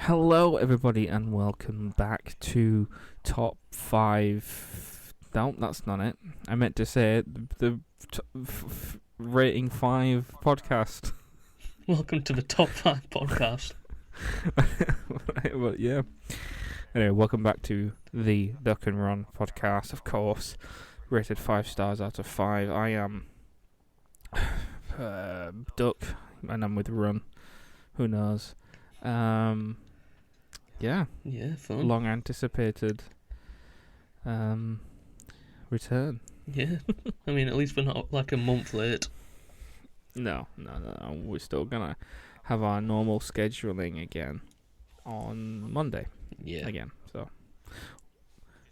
Hello, everybody, and welcome back to Top 5. No, that's not it. I meant to say the Rating 5 podcast. Welcome to the Top 5 podcast. Well, yeah. Anyway, welcome back to the Duck and Run podcast, of course. Rated 5 stars out of 5. I am Duck, and I'm with Run. Who knows? Yeah, fun. long anticipated return. Yeah, I mean, at least we're not like a month late. No. We're still gonna have our normal scheduling again on Monday. Yeah. Again, so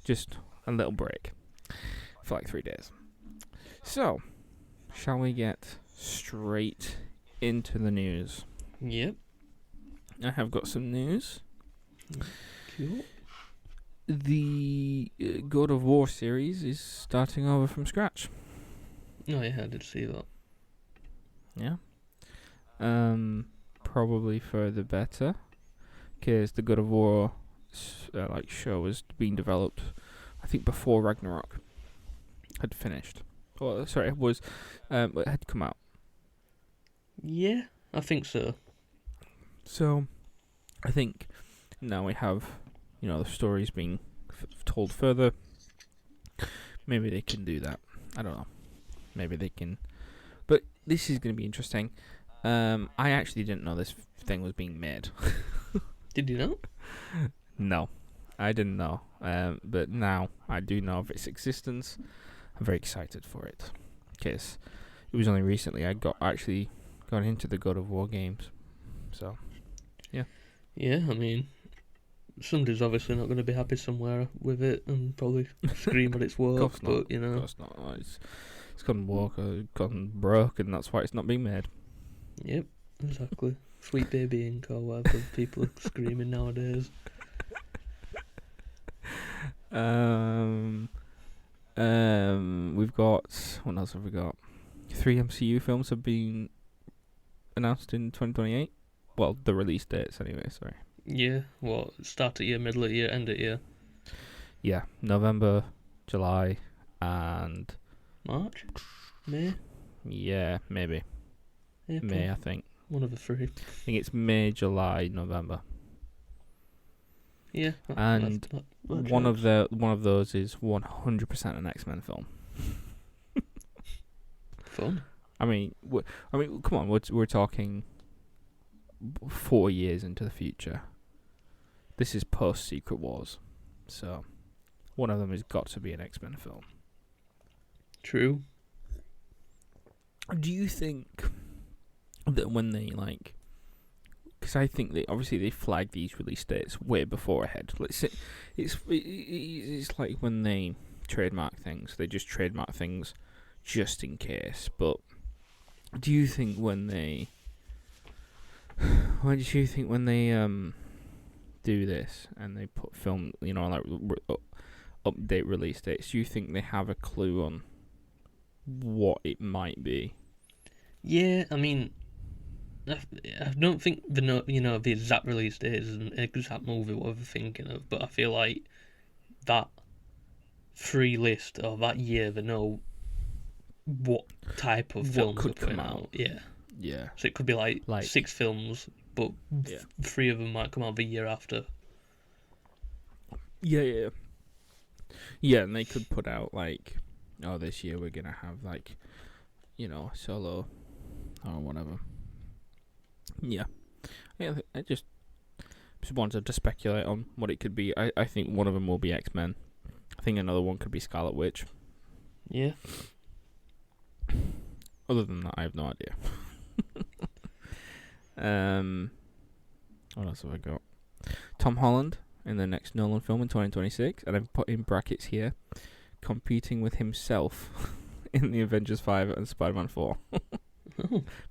just a little break for like 3 days. So, shall we get straight into the news? Yep. I have got some news. Cool. The God of War series is starting over from scratch. Oh yeah, I did see that. Yeah. Probably for the better, because the God of War show was being developed, I think, before Ragnarok had finished. Well, sorry, it was it had come out. Yeah, I think so. So, I think now we have, the stories being told further. Maybe they can do that. I don't know. Maybe they can. But this is going to be interesting. I actually didn't know this thing was being made. Did you know? No, I didn't know. But now I do know of its existence. I'm very excited for it. Because it was only recently I got into the God of War games. So, yeah. Yeah, I mean, somebody's obviously not going to be happy somewhere with it and probably scream at its work. Of But you know, of course not. It's gone broke, and that's why it's not being made. Yep, exactly. Sweet Baby Ink or whatever people are screaming nowadays. We've got, what else have we got? 3 MCU films have been announced in 2028. Well, the release dates anyway. Sorry. Yeah, start of year, middle of year, end of year. Yeah, November, July, and March, May. Yeah, maybe April. May. I think. One of the three. I think it's May, July, November. Yeah, and that one of those is 100% an X-Men film. Fun. I mean, come on, we're talking 4 years into the future. This is post Secret Wars, so one of them has got to be an X-Men film. True. Do you think that when they because I think they flag these release dates way before ahead. Let's say it's like when they trademark things, they just trademark things just in case. But do you think when they do this and they put film, update release dates, do you think they have a clue on what it might be? Yeah, I mean, I don't think they know, the exact release date is an exact movie what they're thinking of, but I feel like that free list or that year they know what type of films could they're come putting out. Yeah. Yeah. So it could be like 6 films, but 3 of them might come out the year after. Yeah. Yeah, and they could put out this year we're gonna have Solo or whatever. Yeah. I just wanted to speculate on what it could be. I think one of them will be X-Men. I think another one could be Scarlet Witch. Yeah. Other than that, I have no idea. What else have I got? Tom Holland in the next Nolan film in 2026, and I've put in brackets here, competing with himself in the Avengers 5 and Spider-Man 4.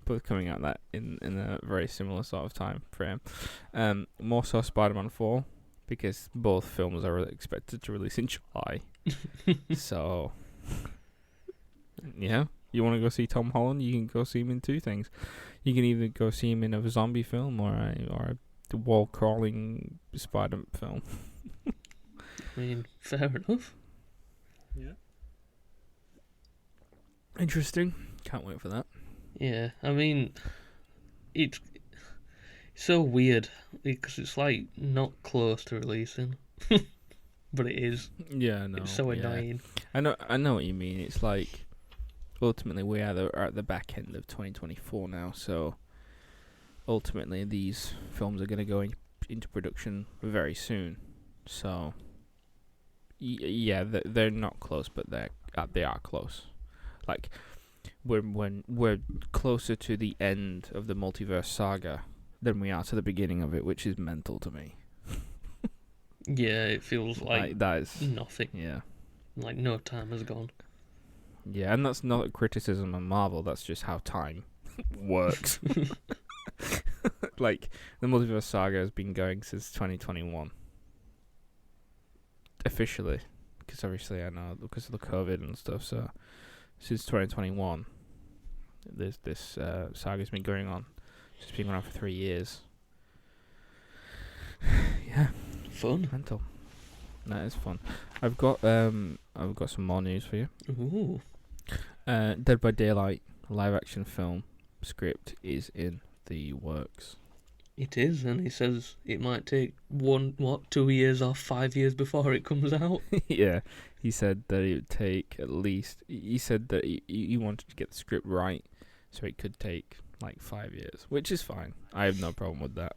Both coming out that in a very similar sort of time frame. More so Spider-Man 4, because both films are expected to release in July. So, yeah. You want to go see Tom Holland? You can go see him in 2 things. You can either go see him in a zombie film or a the wall crawling spider film. I mean, fair enough. Yeah. Interesting. Can't wait for that. Yeah, I mean, it's so weird because it's like not close to releasing, but it is. Yeah, no. It's so yeah. annoying. I know what you mean. It's like ultimately we are at the back end of 2024 now, so ultimately these films are going to go into production very soon. So yeah, they're not close, but they are close. Like we're closer to the end of the multiverse saga than we are to the beginning of it, which is mental to me. Yeah, it feels like that is nothing. Yeah. Like no time has gone. Yeah, and that's not a criticism of Marvel. That's just how time works. Like the multiverse saga has been going since 2021. Officially, because obviously I know because of the COVID and stuff. So since 2021, this saga's been going on. It's been going on for 3 years. Yeah, Fun. mental. That is fun. I've got some more news for you. Ooh. Dead by Daylight live action film script is in the works. It is, and he says it might take 2 years or 5 years before it comes out. Yeah, he said that it would take at least. He said that he wanted to get the script right, so it could take like 5 years, which is fine. I have no problem with that.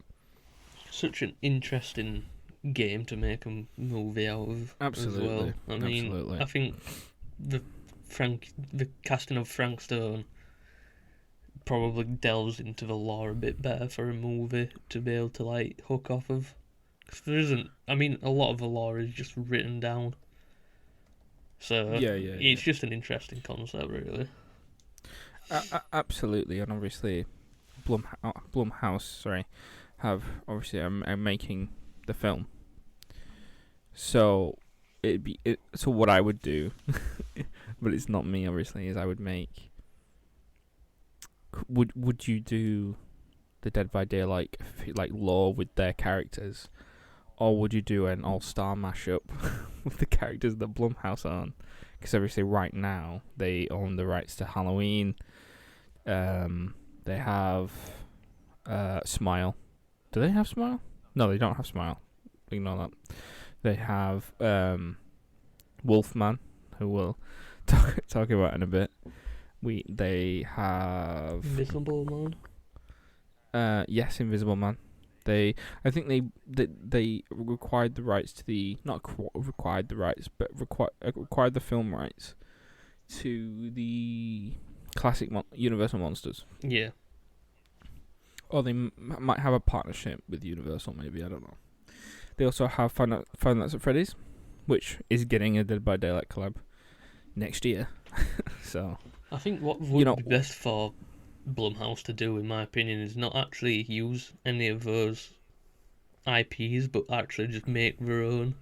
Such an interesting game to make a movie out of. Absolutely. As well. I mean, Absolutely. I think the casting of Frank Stone probably delves into the lore a bit better for a movie to be able to like hook off of. Because there isn't. I mean, a lot of the lore is just written down. So it's just an interesting concept, really. Absolutely, and obviously, Blumhouse, have obviously are making the film. So so what I would do, but it's not me obviously, is I would make. Would you do the Dead by Daylight like lore with their characters, or would you do an all-star mashup with the characters that Blumhouse own? Because obviously right now they own the rights to Halloween. They have Smile. Do they have Smile? No, they don't have Smile. Ignore that. They have Wolfman, who we'll talk about in a bit. They have Invisible Man. Yes, Invisible Man. I think they required the rights to the required the rights, but required the film rights to the classic Universal monsters. Yeah. Or they might have a partnership with Universal, maybe, I don't know. They also have Five Nights at Freddy's, which is getting a Dead by Daylight collab next year. So I think what would be best for Blumhouse to do, in my opinion, is not actually use any of those IPs, but actually just make their own.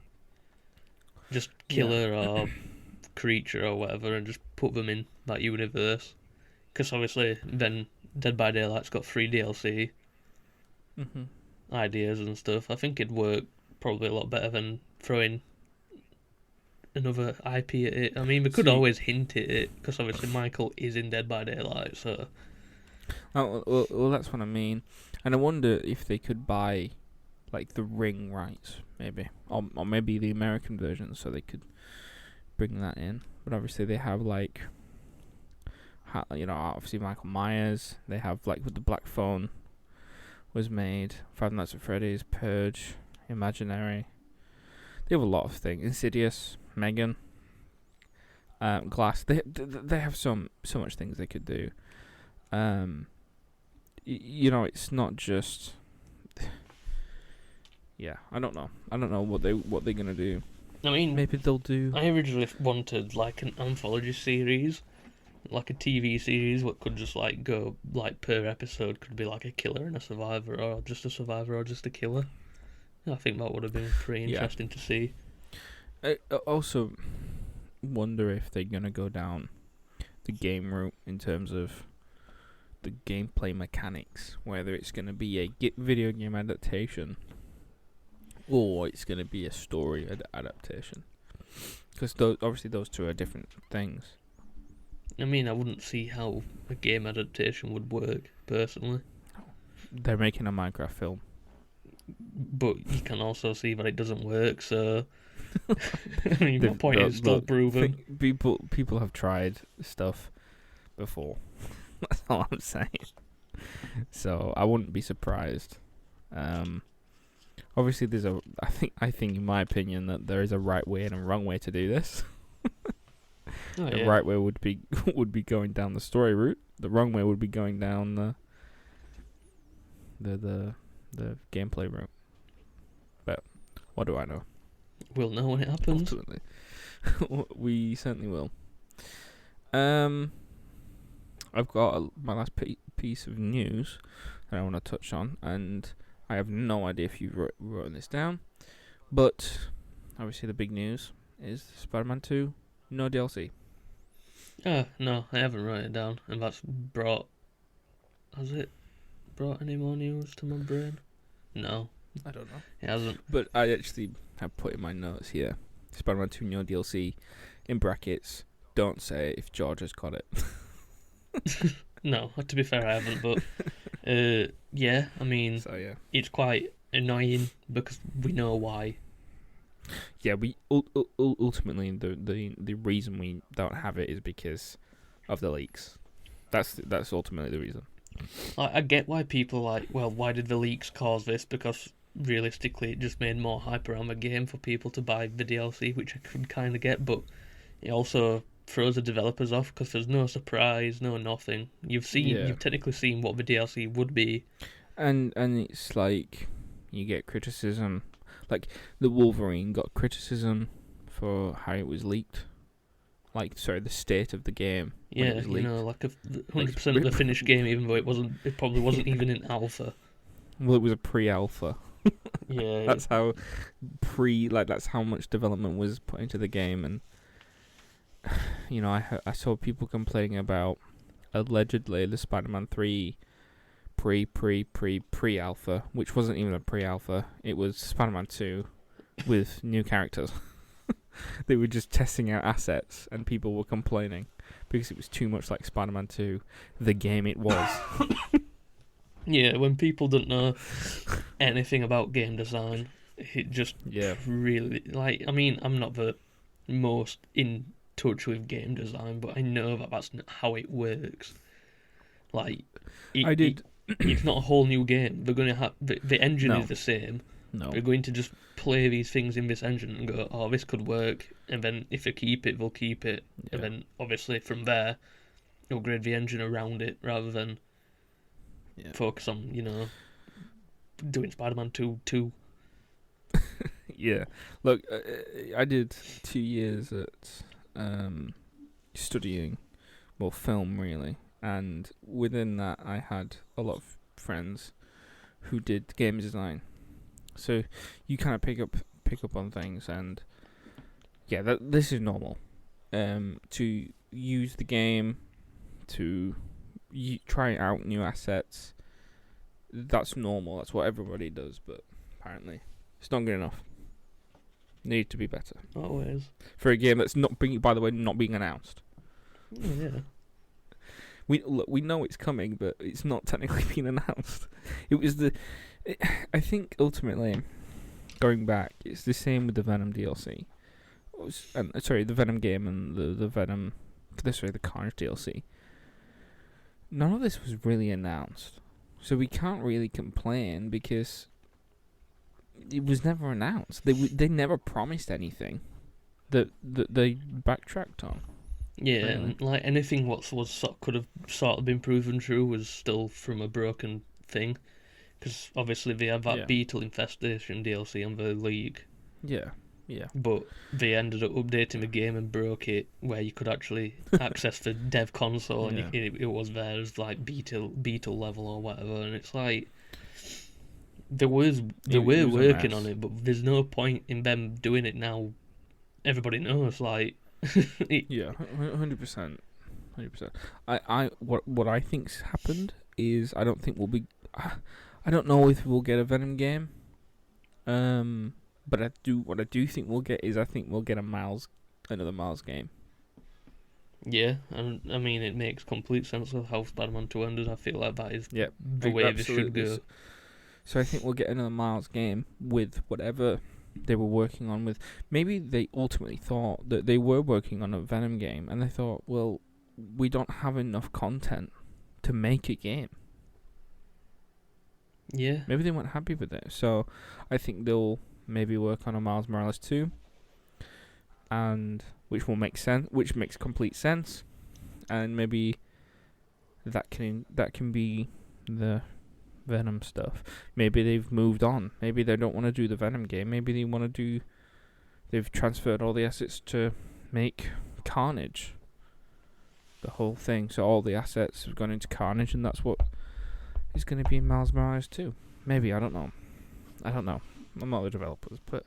Just killer or creature or whatever, and just put them in that universe. Because obviously, then Dead by Daylight's got free DLC ideas and stuff. I think it'd work probably a lot better than throwing another IP at it. I mean, we could always hint at it, because obviously Michael is in Dead by Daylight, so... Oh, well, that's what I mean. And I wonder if they could buy, like, the Ring rights, maybe. Or maybe the American version, so they could bring that in. But obviously they have, like... obviously Michael Myers. They have, like, with the Black Phone was made. Five Nights at Freddy's, Purge, Imaginary. They have a lot of things. Insidious, Megan, Glass. They have so much things they could do. It's not just. Yeah, I don't know. I don't know what they're gonna do. I mean, maybe they'll do. I originally wanted like an anthology series, like a TV series, what could just like go like per episode could be like a killer and a survivor, or just a survivor, or just a killer. I think that would have been pretty interesting to see. I also wonder if they're gonna go down the game route in terms of the gameplay mechanics, whether it's going to be a video game adaptation or it's going to be a story adaptation. Because obviously those two are different things. I mean, I wouldn't see how a game adaptation would work, personally. They're making a Minecraft film. But you can also see that it doesn't work, so... I mean, my point is still proven. People have tried stuff before. That's all I'm saying. So I wouldn't be surprised. Obviously, I think in my opinion that there is a right way and a wrong way to do this. The right way would be going down the story route. The wrong way would be going down the gameplay route. But what do I know? We'll know when it happens. Ultimately. We certainly will. I've got my last piece of news that I want to touch on, and I have no idea if you've written this down, but obviously the big news is Spider-Man 2, no DLC. No, I haven't written it down, and that's has it brought any more news to my brain? No. I don't know. It hasn't. But I actually have put in my notes here, Spider-Man 2, no DLC, in brackets, don't say if George has got it. No, to be fair, I haven't, but yeah, I mean, So yeah, it's quite annoying because we know why. yeah. We ultimately the reason we don't have it is because of the leaks. That's ultimately the reason. I get why people are like, well, why did the leaks cause this? Because realistically, it just made more hype around the game for people to buy the DLC, which I could kind of get, but it also throws the developers off because there's no surprise, no nothing. You've technically seen what the DLC would be, and it's like you get criticism, like the Wolverine got criticism for how it was leaked, the state of the game. Yeah, like 100% of the finished game, even though it probably wasn't even in alpha. Well, it was a pre-alpha. Yeah, that's how that's how much development was put into the game, and I saw people complaining about allegedly the Spider-Man 3 pre-alpha, which wasn't even a pre-alpha. It was Spider-Man 2 with new characters. They were just testing out assets, and people were complaining because it was too much like Spider-Man 2, the game it was. Yeah, when people don't know anything about game design, it just really, I mean, I'm not the most in touch with game design, but I know that that's not how it works. It's not a whole new game. They're going to have the engine is the same. No, they're going to just play these things in this engine and go, oh, this could work, and then if they keep it, they'll keep it, and then obviously from there, upgrade the engine around it rather than focus on doing Spider-Man 2. Yeah, look, I did 2 years at studying, film really, and within that I had a lot of friends who did game design. So you kind of pick up on things, and this is normal. To use the game, to try out new assets, that's normal. That's what everybody does. But apparently, it's not good enough. Need to be better. Always. For a game that's not being announced. Oh, yeah. We know it's coming, but it's not technically been announced. It was I think ultimately, going back, it's the same with the Venom DLC. The Venom game and the Carnage DLC. None of this was really announced, so we can't really complain because it was never announced. They never promised anything that they backtracked on. Yeah, really. And anything what could have sort of been proven true was still from a broken thing. Because obviously they have that beetle infestation DLC on the League. Yeah. But they ended up updating the game and broke it where you could actually access the dev console and it was there as beetle level or whatever. And it's like they were working on it, but there's no point in them doing it now. Everybody knows, 100%. 100%. What I think's happened is I don't think we'll be. I don't know if we'll get a Venom game. But what I do think we'll get is I think we'll get another Miles game. Yeah, and I mean it makes complete sense of how Spider-Man 2 ended. I feel like that is Yep, the way this should go. So I think we'll get another Miles game with whatever they were working on with. Maybe they ultimately thought that they were working on a Venom game, and they thought, well, we don't have enough content to make a game. Yeah. Maybe they weren't happy with it. So I think they'll maybe work on a Miles Morales 2, and which will make sense, which makes complete sense, and maybe that can be the Venom stuff. Maybe they've moved on. Maybe they don't want to do the Venom game. Maybe they want to do. They've transferred all the assets to make Carnage. The whole thing. So all the assets have gone into Carnage, and that's what is going to be in Miles Morales 2. Maybe, I don't know. I'm not the developers, but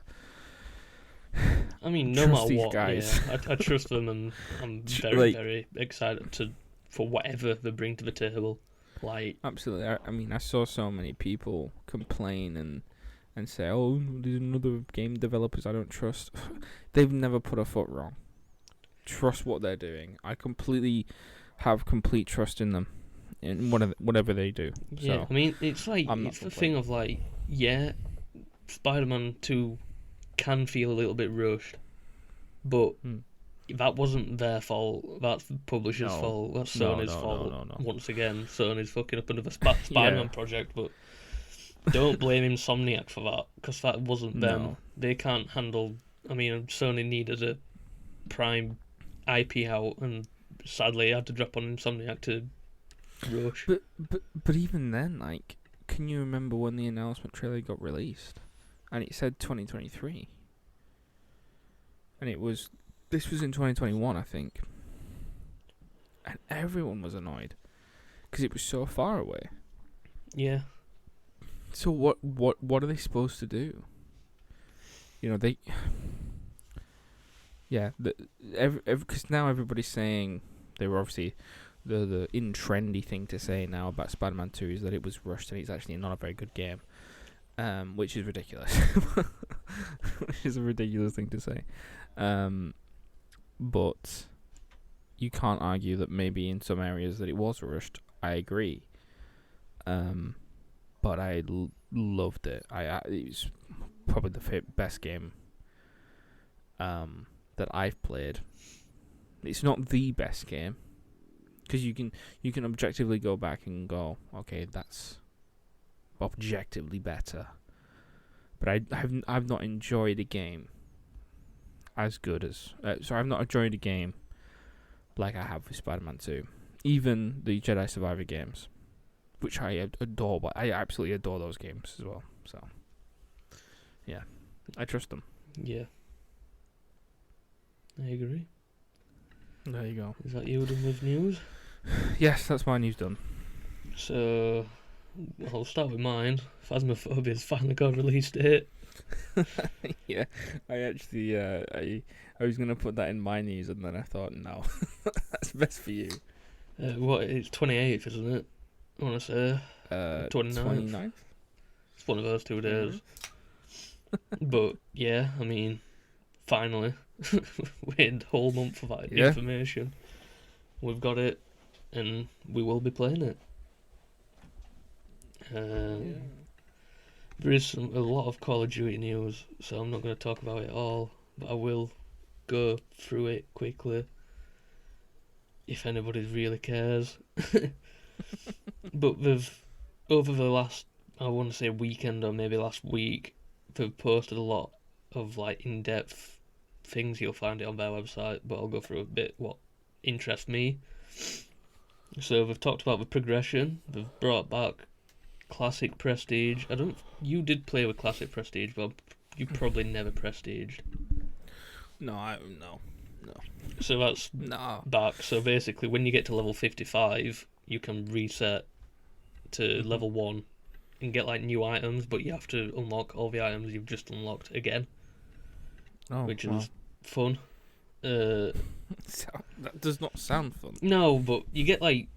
I mean, no matter these what, guys. yeah, I trust them, and I'm very, very excited for whatever they bring to the table. Like, absolutely. I mean, I saw so many people complain and say, "Oh, there's another game developers I don't trust." They've never put a foot wrong. Trust what they're doing. I completely have complete trust in them, in whatever they do. yeah, So, I mean, it's like I'm not it's the thing of like, yeah, Spider-Man 2 can feel a little bit rushed, but that wasn't their fault. That's the publisher's fault. That's Sony's fault. No. Once again, Sony's fucking up another Spider-Man project, but don't blame Insomniac for that, because that wasn't them. No. They can't handle. I mean, Sony needed a prime IP out, and sadly, had to drop on Insomniac to rush. But even then, like, can you remember when the announcement trailer got released, and it said 2023, and this was in 2021, I think, and everyone was annoyed because it was so far away. Yeah. So what are they supposed to do? You know, they. Yeah, because now everybody's saying they were obviously the in trendy thing to say now about Spider-Man 2 is that it was rushed and it's actually not a very good game, which is ridiculous. Which is a ridiculous thing to say, but you can't argue that maybe in some areas that it was rushed. I agree, but I loved it. It was probably the best game that I've played. It's not the best game, because you can objectively go back and go, okay, that's objectively better. But I've not enjoyed a game as good as I've not enjoyed a game like I have with Spider-Man 2. Even the Jedi Survivor games, which I adore, but I absolutely adore those games as well. So yeah, I trust them. Yeah. I agree. There you go. Is that you done with news? Yes, that's my news done. So, I'll start with mine. Phasmophobia's finally got a release date. Yeah, I actually, I was gonna put that in my news, and then I thought, no, that's best for you. It's 28th, isn't it? I want to say 29th. It's one of those 2 days. But yeah, I mean, finally, waited a whole month for that information. We've got it, and we will be playing it. There is a lot of Call of Duty news, so I'm not going to talk about it all, but I will go through it quickly if anybody really cares. But over the last, I want to say weekend or maybe last week, they've posted a lot of like in-depth things. You'll find it on their website, but I'll go through a bit what interests me. So they've talked about the progression. They've brought back Classic Prestige. You did play with Classic Prestige, but you probably never Prestiged. No. So that's back. So basically, when you get to level 55, you can reset to level 1 and get like new items, but you have to unlock all the items you've just unlocked again, which is fun. That does not sound fun. No, but you get like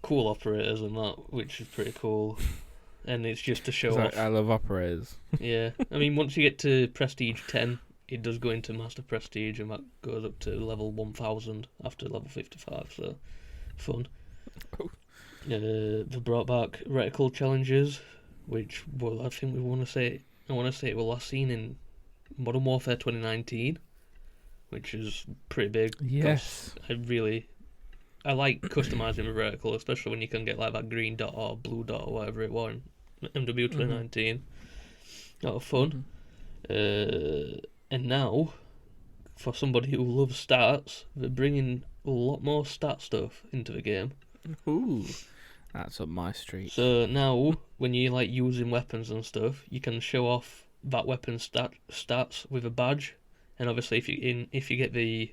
cool operators and that, which is pretty cool. And it's just to show off. I love operators. Yeah, I mean, once you get to Prestige 10, it does go into Master Prestige, and that goes up to level 1000 after level 55, so fun. Oh. They brought back reticle challenges, which, well, I think I want to say it was last seen in Modern Warfare 2019, which is pretty big. Yes. I like customizing a reticle, especially when you can get like that green dot or blue dot or whatever it was in MW 2019. A lot of fun. And now, for somebody who loves stats, they're bringing a lot more stat stuff into the game. Ooh, that's up my street. So now, when you're like using weapons and stuff, you can show off that weapon stats with a badge. And obviously, if you get the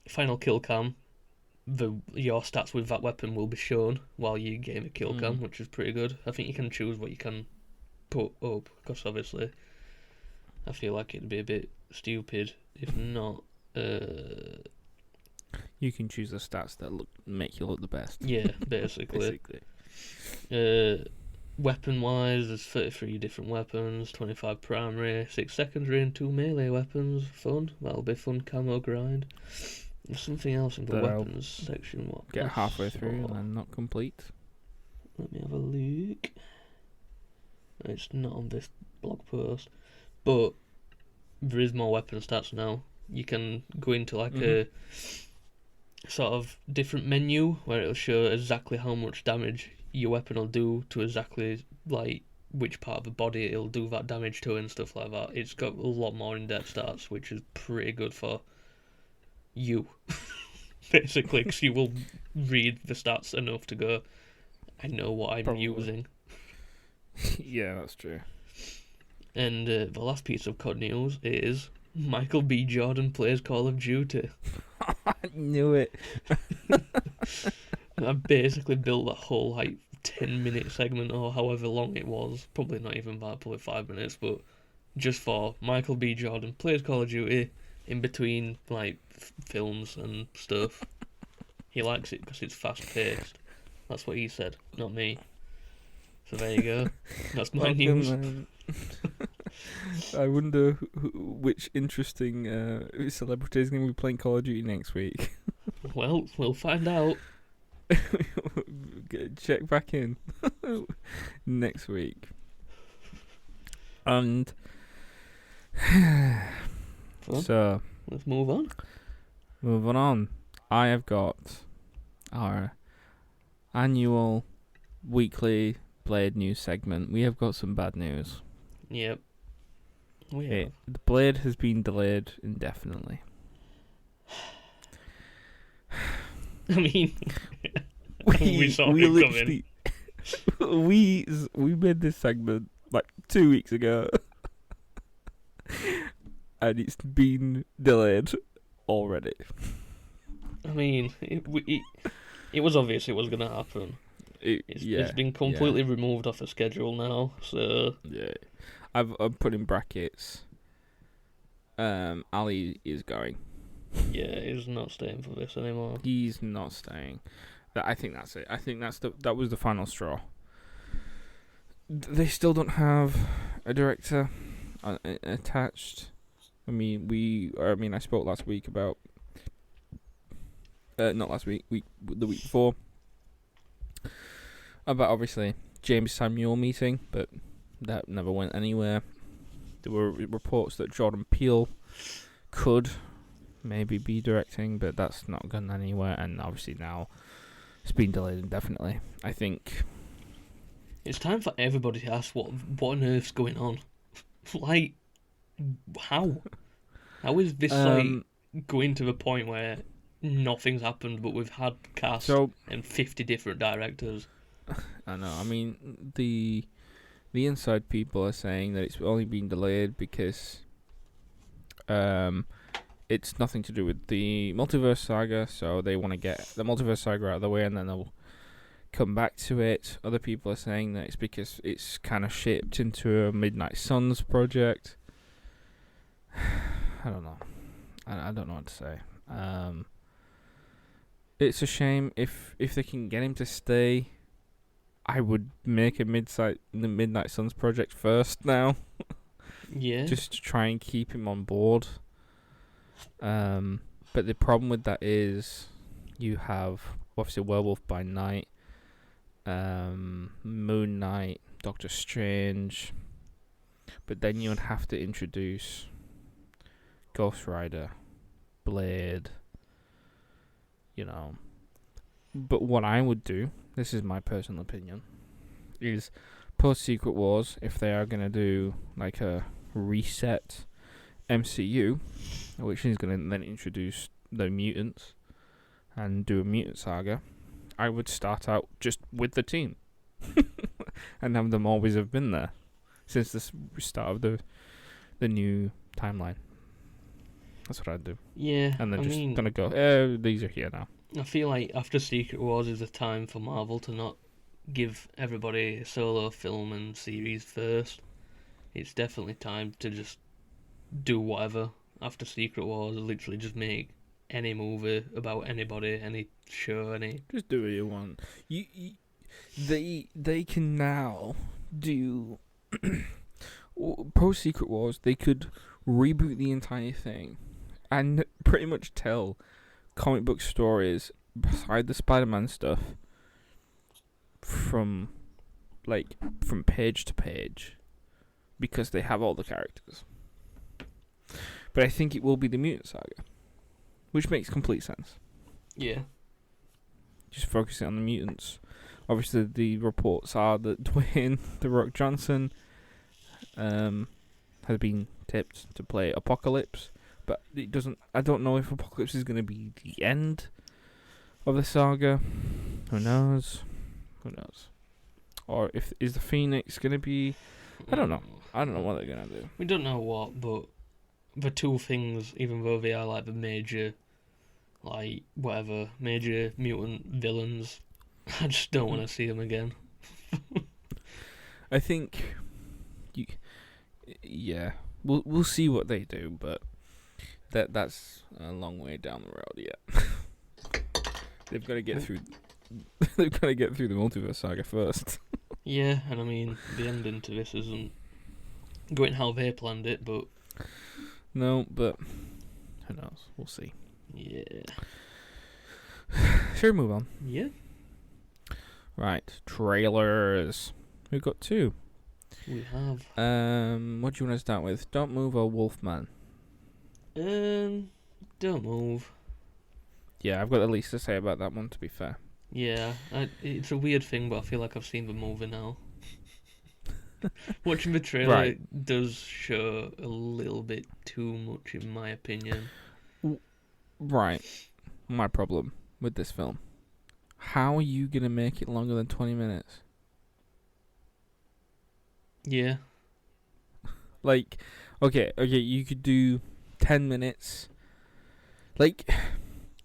final kill cam, your stats with that weapon will be shown while you game a kill cam, which is pretty good. I think you can choose what you can put up, because obviously I feel like it'd be a bit stupid if not. You can choose the stats that make you look the best. Yeah, basically. Weapon wise, there's 33 different weapons, 25 primary, 6 secondary, and 2 melee weapons. Fun. That'll be fun camo grind. There's something else in the weapons section. What? Get halfway through and then not complete. Let me have a look. It's not on this blog post, but there is more weapon stats now. You can go into like a sort of different menu where it'll show exactly how much damage your weapon will do to exactly like which part of the body it'll do that damage to and stuff like that. It's got a lot more in-depth stats, which is pretty good for you, basically, because you will read the stats enough to go, I know what I'm using. Yeah, that's true. And the last piece of COD news is Michael B. Jordan plays Call of Duty. I knew it. I basically built that whole like 10-minute segment or however long it was, probably not even that, probably 5 minutes, but just for Michael B. Jordan plays Call of Duty in between like films and stuff. He likes it because it's fast paced. That's what he said, not me. So there you go. That's my news. I wonder which interesting celebrity is going to be playing Call of Duty next week. Well, we'll find out. Check back in next week. And so let's move on. Moving on. I have got our annual weekly Blade news segment. We have got some bad news. Yep. The Blade has been delayed indefinitely. I mean, we saw we it literally we made this segment like 2 weeks ago, and it's been delayed already. I mean, it was obvious it was going to happen. It's been completely removed off the schedule now, so yeah. I've put in brackets. Ali is going. Yeah, he's not staying for this anymore. He's not staying. I think that's it. I think that was the final straw. They still don't have a director attached. I I spoke last week about. Not last week. The week before. About obviously James Samuel meeting, but that never went anywhere. There were reports that Jordan Peele could maybe be directing, but that's not gone anywhere, and obviously now it's been delayed indefinitely. I think it's time for everybody to ask what on earth's going on. Like, how is this going to the point where nothing's happened, but we've had cast and 50 different directors? I know. I mean, the inside people are saying that it's only been delayed because it's nothing to do with the multiverse saga, so they want to get the multiverse saga out of the way and then they'll come back to it. Other people are saying that it's because it's kind of shaped into a Midnight Suns project. I don't know. I don't know what to say. It's a shame if they can get him to stay. I would make a the Midnight Suns project first now. Yeah. Just to try and keep him on board. But the problem with that is you have obviously Werewolf by Night, Moon Knight, Doctor Strange, but then you would have to introduce Ghost Rider, Blade, But what I would do, this is my personal opinion, is post Secret Wars, if they are going to do like a reset MCU, which is going to then introduce the mutants and do a mutant saga, I would start out just with the team and have them always have been there since the start of the new timeline. That's what I'd do. Yeah, and then gonna go, these are here now. I feel like after Secret Wars is a time for Marvel to not give everybody a solo film and series first. It's definitely time to just do whatever after Secret Wars. Literally just make any movie about anybody, any show, any... Just do what you want. They can now do... Post-Secret Wars, they could reboot the entire thing and pretty much tell comic book stories beside the Spider-Man stuff from page to page because they have all the characters. But I think it will be the Mutant Saga, which makes complete sense. Yeah. Just focusing on the mutants. Obviously, the reports are that Dwayne "The Rock" Johnson has been tipped to play Apocalypse, but it doesn't. I don't know if Apocalypse is going to be the end of the saga. Who knows? Who knows? Or is the Phoenix going to be? I don't know. I don't know what they're going to do. We don't know what, but the two things, even though they are like the major, major mutant villains, I just don't want to see them again. I think, yeah, we'll see what they do, but that's a long way down the road yet. They've got to get through. They've got to get through the multiverse saga first. Yeah, and I mean the ending to this isn't going how they planned it, but no, but who knows? We'll see. Yeah. Should we move on? Yeah. Right, trailers. We've got two. We have. What do you want to start with? Don't Move or Wolfman? Don't Move. Yeah, I've got the least to say about that one, to be fair. Yeah, it's a weird thing, but I feel like I've seen the movie now. Watching the trailer does show a little bit too much, in my opinion. Right. My problem with this film. How are you going to make it longer than 20 minutes? Yeah. Like, okay, you could do 10 minutes. Like,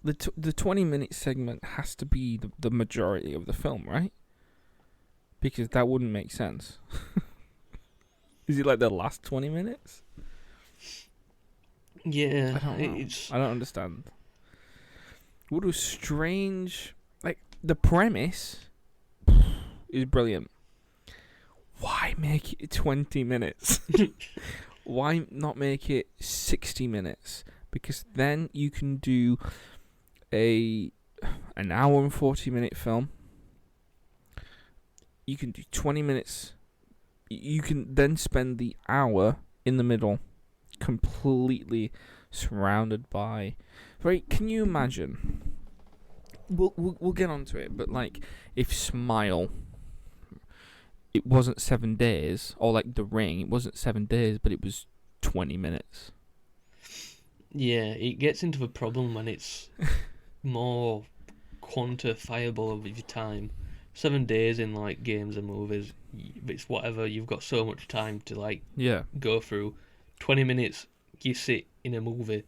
the 20-minute segment has to be the majority of the film, right? Because that wouldn't make sense. Is it like the last 20 minutes? Yeah. I don't know. I don't understand. What was strange... Like, the premise is brilliant. Why make it 20 minutes? Why not make it 60 minutes? Because then you can do an hour and 40-minute film. You can do 20 minutes. You can then spend the hour in the middle completely surrounded by... Right, can you imagine... We'll get onto it, but like, if Smile... It wasn't 7 days, or like The Ring, it wasn't 7 days, but it was 20 minutes. Yeah, it gets into the problem when it's more quantifiable of your time. 7 days in like games and movies, it's whatever, you've got so much time to like go through. 20 minutes, you sit in a movie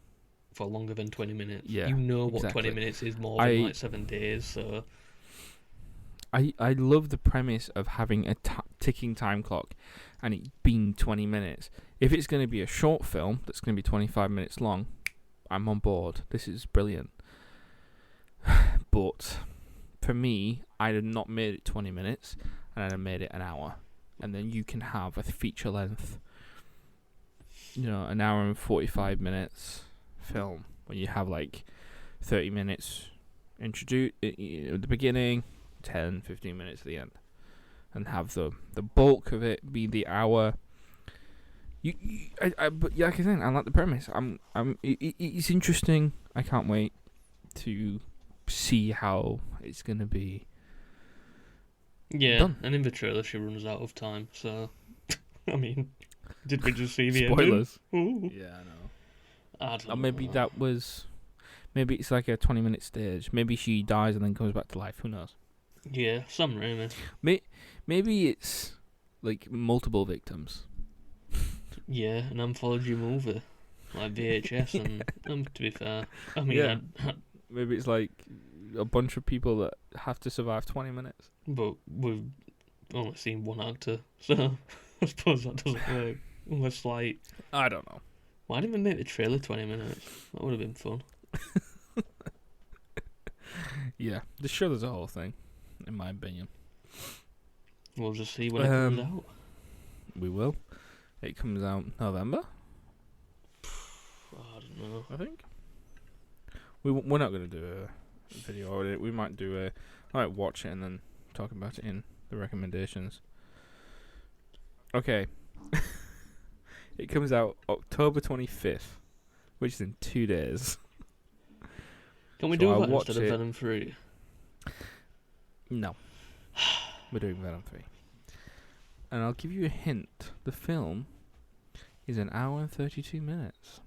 for longer than 20 minutes. Yeah, you know what exactly. 20 minutes is more than like 7 days, so... I love the premise of having a ticking time clock and it being 20 minutes. If it's going to be a short film that's going to be 25 minutes long, I'm on board. This is brilliant. But for me, I'd have not made it 20 minutes, and I'd have made it an hour. And then you can have a feature length, an hour and 45 minutes film, when you have like 30 minutes introduce at the beginning, 10, 15 minutes at the end, and have the bulk of it be the hour. But like I said, I like the premise. It's interesting. I can't wait to see how it's gonna be. Yeah, done. and in the trailer she runs out of time. So, I mean, did we just see the spoilers? Ending? Yeah, I know. I don't know. Maybe that was. Maybe it's like a 20-minute stage. Maybe she dies and then comes back to life. Who knows? Yeah, some Raimi. Maybe it's like multiple victims. Yeah, an anthology movie, like VHS, and to be fair, I mean, Yeah. Maybe it's like a bunch of people that have to survive 20 minutes. but we've only seen one actor, so I suppose that doesn't work. Unless, like, I don't know. why didn't we make the trailer 20 minutes? That would have been fun. Yeah, the show as a whole thing, in my opinion. We'll just see when it comes out. We will. It comes out November, I don't know. I think. We're not going to do a video on it. We might I might watch it and then talk about it in the recommendations. Okay. It comes out October 25th, which is in 2 days. Can we So do I'll that watch instead of it. Venom 3? No. We're doing Venom 3. And I'll give you a hint. The film is an hour and 32 minutes.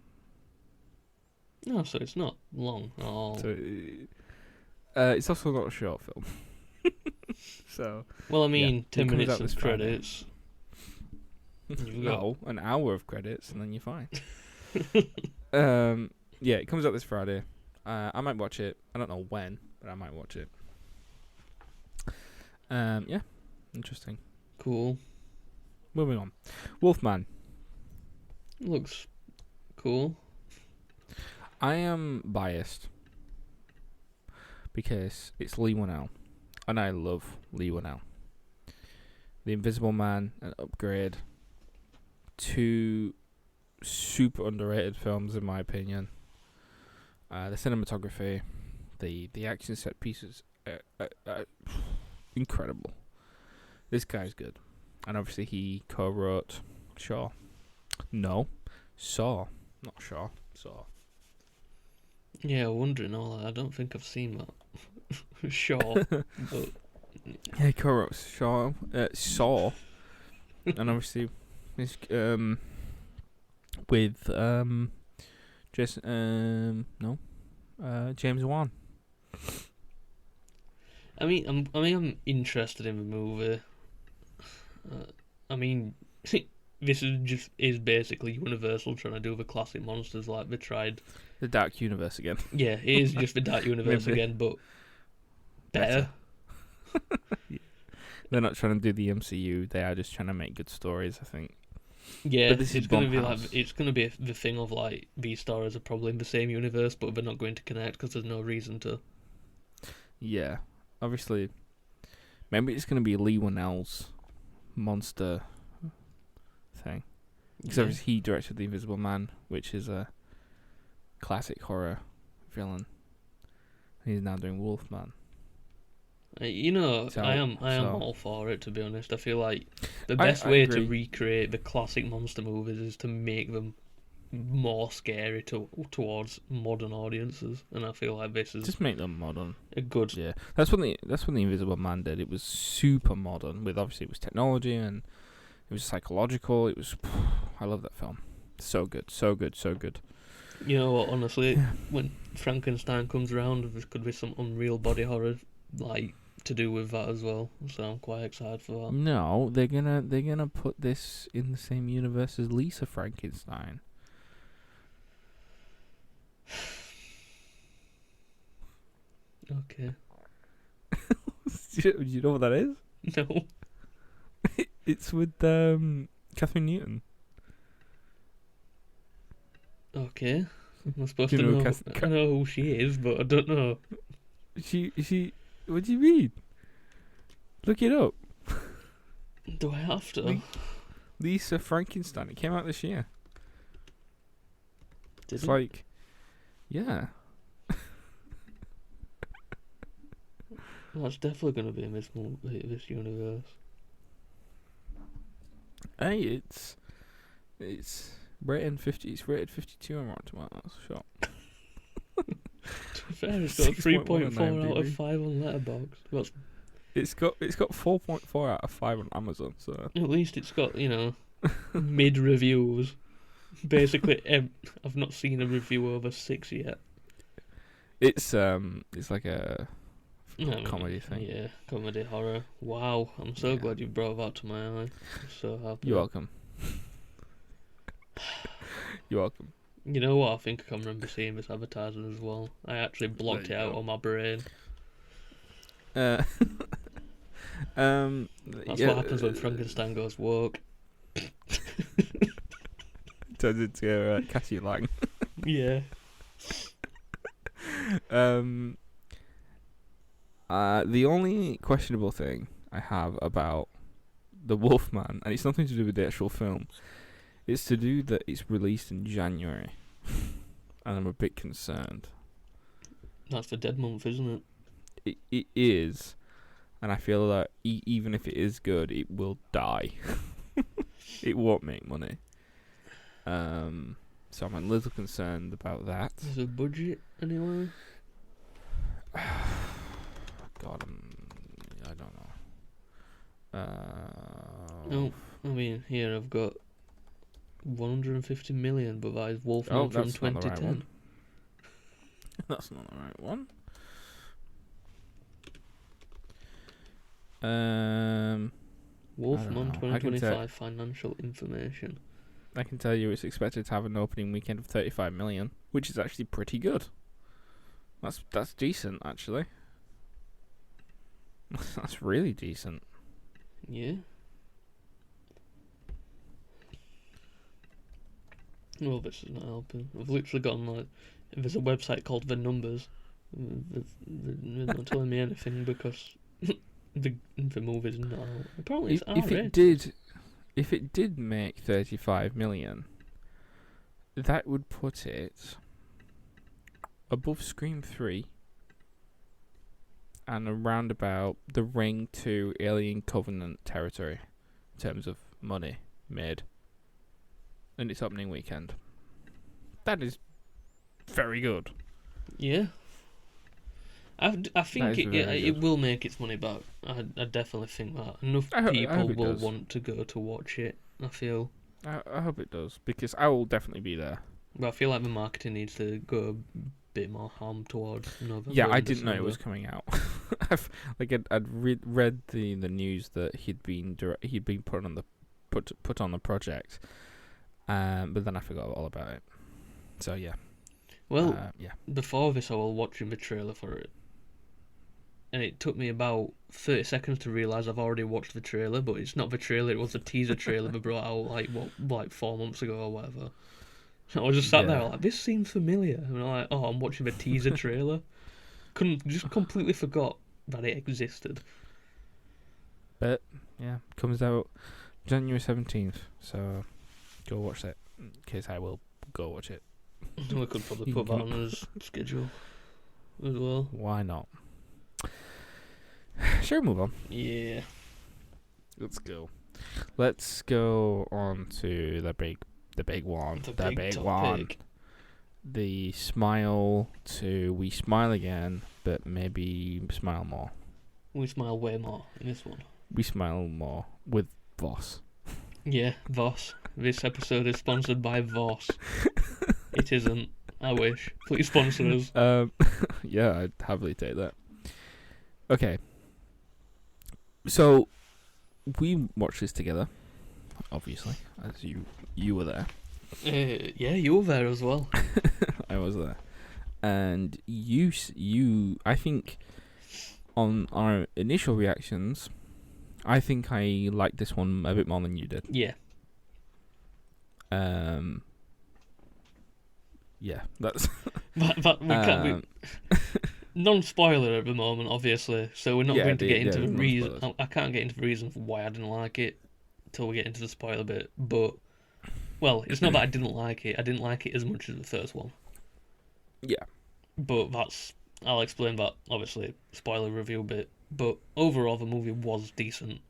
No, so it's not long at all. So it's also not a short film. So Well, I mean, yeah, 10 it comes minutes out of this Friday. credits. You've got- No, an hour of credits and then you're fine. Yeah, it comes out this Friday. I might watch it. I don't know when, but I might watch it. Yeah, interesting. Cool. Moving on. Wolfman. Looks cool. I am biased because it's Lee Winnell, and I love Lee Winnell. The Invisible Man, an upgrade. 2 super underrated films in my opinion. The cinematography, the action set pieces, incredible. This guy's good, and obviously he co-wrote Saw, not Shaw. Yeah, wondering all that. I don't think I've seen that. Sure. But Yeah, he co-wrote Saw, and obviously it's with James Wan. I mean, I'm interested in the movie. I mean, this is basically Universal trying to do the classic monsters like they tried. The Dark Universe again. Yeah, it is just the Dark Universe Maybe. again, but better. They're not trying to do the MCU. They are just trying to make good stories, I think. Yeah, But this it's is gonna be like Blumhouse. it's gonna be the thing of like these stories are probably in the same universe, but they're not going to connect because there's no reason to. Yeah, obviously, maybe it's going to be Lee Winnell's monster thing. Because Yeah. obviously he directed The Invisible Man, which is a classic horror villain. He's now doing Wolfman. You know, So- I am so- all for it. To be honest, I feel like the I- best I way agree. to recreate the classic monster movies is to make them more scary towards modern audiences, and I feel like this is Just make them modern. a good. Yeah, that's what the Invisible Man did. It was super modern. With obviously it was technology and it was psychological. It was. I love that film. So good, so good, so good. You know what? Honestly, Yeah. when Frankenstein comes around, there could be some unreal body horror like to do with that as well. So I'm quite excited for that. No, they're gonna put this in the same universe as Lisa Frankenstein. Okay. Do you know what that is? No. It's with Catherine Newton. Okay. I'm supposed You to know, know. I know who she is, but I don't know. She. What do you mean? Look it up. Do I have to? Lisa Frankenstein. It came out this year. Did It's it? like, yeah. That's definitely going to be in this universe. Hey, it's rated 50. It's rated 52 on Rotten Tomatoes. Sure. To be fair, it's got 6.1 on 3.4 out of IMDb. 5 on Letterboxd. That's, It's got 4.4 out of 5 on Amazon. So at least it's got, mid reviews. Basically, I've not seen a review over 6 yet. it's like a comedy thing. Yeah, comedy horror. Wow, I'm so glad you brought that to my eye. I'm so happy. You're welcome. You're welcome. You know what? I think I can remember seeing this advertisement as well. I actually blocked it out on my brain. That's That's what happens when Frankenstein goes woke. Turns into Cassie Lang. Yeah. The only questionable thing I have about the Wolfman, and it's nothing to do with the actual film, it's to do that it's released in January, and I'm a bit concerned. That's the dead month, isn't it? It is, and I feel that even if it is good, it will die. It won't make money. So I'm a little concerned about that. Is there a budget anyway? God, I don't know. No, I mean, here I've got 150 million, but that is Wolfman from that's not the right 2010. one. That's not the right one. Wolfman I can 2025 financial information. I can tell you it's expected to have an opening weekend of 35 million, which is actually pretty good. That's decent, actually. That's really decent. Yeah. Well, this is not helping. I've literally gotten there's a website called The Numbers. They're not telling me anything because the movie's not out. Apparently it's R-rated. If it did make 35 million, that would put it above Scream 3 and around about the Ring 2 Alien Covenant territory in terms of money made in its opening weekend. That is very good. Yeah. I think it will make its money back. I definitely think that. Enough people will want to go to watch it, I feel. I hope it does, because I will definitely be there. But I feel like the marketing needs to go a bit more harm towards November. Yeah, I didn't know it was coming out. I'd read the news that he'd been put on the project, but then I forgot all about it. So yeah. Well, before this, I was watching the trailer for it, and it took me about 30 seconds to realise I've already watched the trailer, but it's not the trailer, it was the teaser trailer they brought out like 4 months ago or whatever. I was just sat there like, this seems familiar, and I'm like, oh, I'm watching the teaser trailer. Just completely forgot that it existed. But yeah, comes out January 17th, so go watch that, in case I will go watch it. We could probably put that on his schedule as well. Why not? Sure, move on. Yeah. Let's go. Let's go on to the big one. The big one. The smile to We Smile Again, but maybe smile more. We smile way more in this one. We smile more with Voss. Yeah, Voss. This episode is sponsored by Voss. It isn't. I wish. Please sponsor us. Yeah, I'd happily take that. Okay. So, we watched this together, obviously, as you were there. Yeah, you were there as well. I was there. And you, I think, on our initial reactions, I think I liked this one a bit more than you did. Yeah. yeah, that's But we can't. Non-spoiler at the moment, obviously, so we're not yeah, going to get into the reason. non-spoilers. I can't get into the reason for why I didn't like it till we get into the spoiler bit. But well, it's not that I didn't like it. I didn't like it as much as the first one. Yeah. But I'll explain that obviously spoiler review bit. But overall, the movie was decent.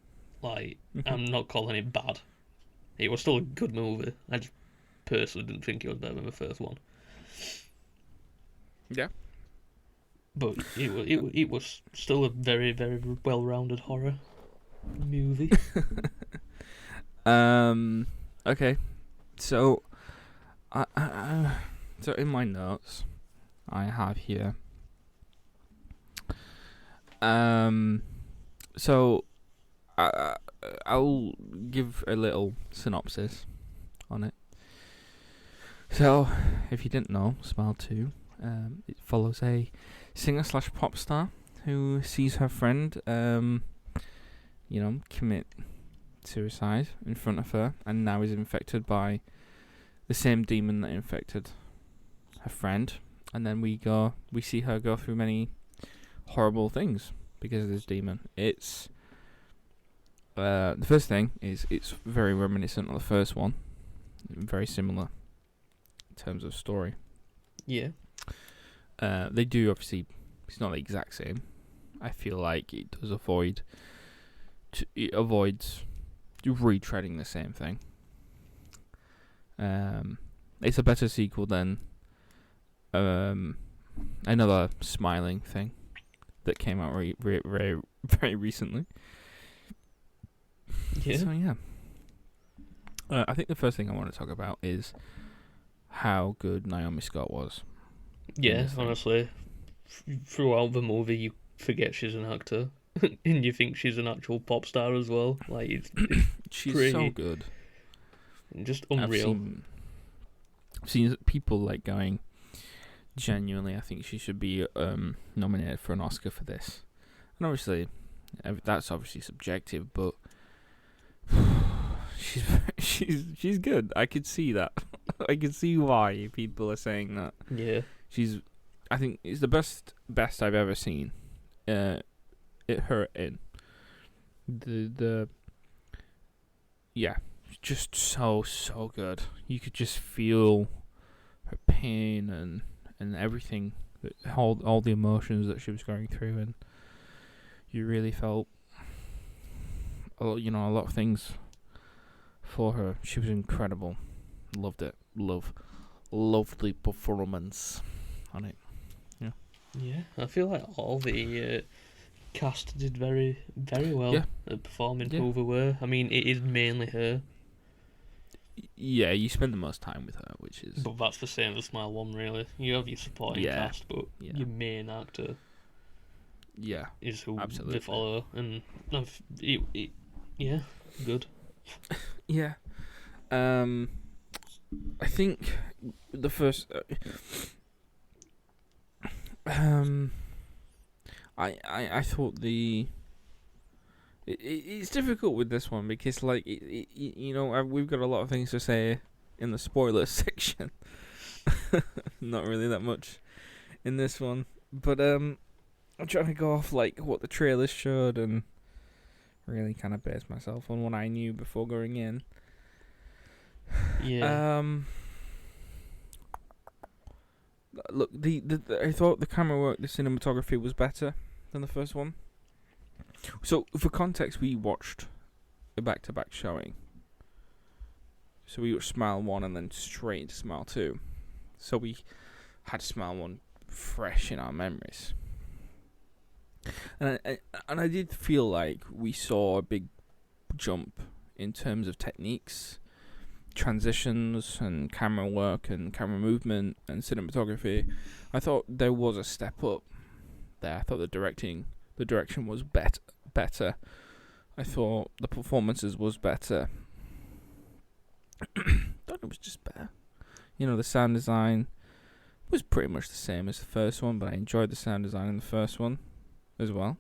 Like I'm not calling it bad. It was still a good movie. I just personally didn't think it was better than the first one. Yeah. But it was still a very, very well-rounded horror movie. Okay. So, so in my notes, I have here. So, I'll give a little synopsis on it. So, if you didn't know, Smile 2, it follows a singer/pop star who sees her friend, commit suicide in front of her, and now is infected by the same demon that infected her friend. And then we see her go through many horrible things because of this demon. It's the first thing is it's very reminiscent of the first one, very similar in terms of story. Yeah. They do obviously. It's not the exact same. I feel like it does avoids retreading the same thing. It's a better sequel than another smiling thing that came out very very recently. Yeah. So yeah, I think the first thing I want to talk about is how good Naomi Scott was. Yeah, honestly, throughout the movie, you forget she's an actor, and you think she's an actual pop star as well. Like it's she's pretty, so good, just unreal. I've seen people like going, genuinely, I think she should be nominated for an Oscar for this. And obviously, that's obviously subjective, but she's good. I could see that. I can see why people are saying that. Yeah. I think it's the best I've ever seen. Her in yeah, just so good. You could just feel her pain and everything, all the emotions that she was going through, and you really felt a lot of things for her. She was incredible. Loved it. Lovely performance on it. Yeah. Yeah, I feel like all the cast did very, very well at performing who they were. I mean, it is mainly her. Yeah, you spend the most time with her, which is... But that's the same as Smile 1, really. You have your supporting cast, but your main actor is who they follow. And good. Yeah. I think the first... I thought it's difficult with this one because we've got a lot of things to say in the spoiler section. Not really that much in this one, but I'm trying to go off like what the trailers showed and really kind of base myself on what I knew before going in. Yeah. Look, I thought the camera work, the cinematography was better than the first one. So, for context, we watched a back-to-back showing. So we watched Smile 1 and then straight into Smile 2. So we had Smile 1 fresh in our memories. And I did feel like we saw a big jump in terms of techniques, transitions and camera work and camera movement and cinematography. I thought there was a step up there. I thought the direction was better. I thought the performances was better. Thought it was just better. The sound design was pretty much the same as the first one, but I enjoyed the sound design in the first one as well.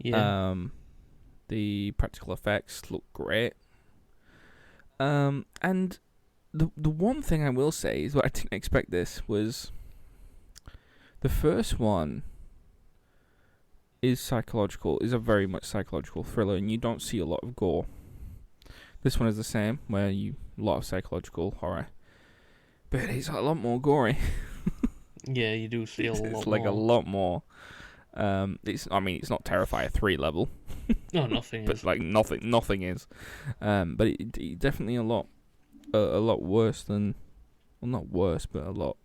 Yeah. The practical effects look great. And the one thing I will say is what I didn't expect this was the first one is a very much psychological thriller, and you don't see a lot of gore. This one is the same, where a lot of psychological horror, but it's a lot more gory. Yeah, you do see a lot more. It's like a lot more. It's not Terrifier 3 level. No, nothing but is. Like nothing is. But it definitely a lot worse than, well, not worse, but a lot.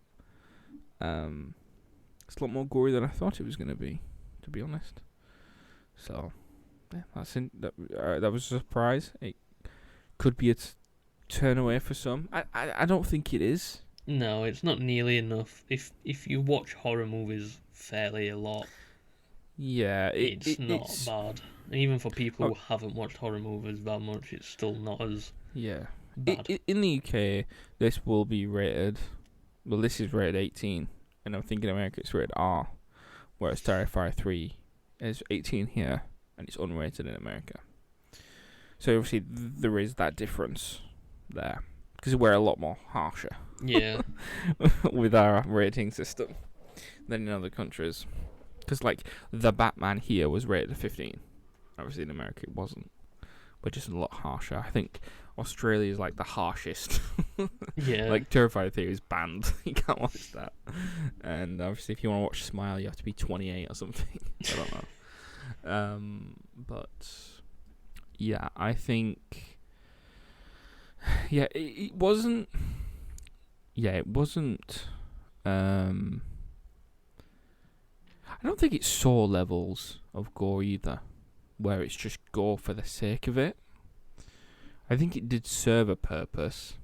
It's a lot more gory than I thought it was gonna be, to be honest. So, yeah, that was a surprise. It could be a turn away for some. I don't think it is. No, it's not nearly enough. If you watch horror movies fairly a lot, yeah, it's not bad. Even for people who haven't watched horror movies that much, it's still not as bad. In the UK, this will be rated. Well, this is rated 18, and I think in America it's rated R, whereas Terrifier 3 is 18 here, and it's unrated in America. So obviously there is that difference there, because we're a lot more harsher. Yeah. With our rating system than in other countries. Because, like, the Batman here was rated 15. Obviously, in America, it wasn't. We're just a lot harsher. I think Australia is, like, the harshest. Yeah. Like, Terrifier 3 is banned. You can't watch that. And, obviously, if you want to watch Smile, you have to be 28 or something. I don't know. But, yeah, I think... Yeah, it wasn't... Yeah, it wasn't... I don't think it's Saw levels of gore either, where it's just gore for the sake of it. I think it did serve a purpose.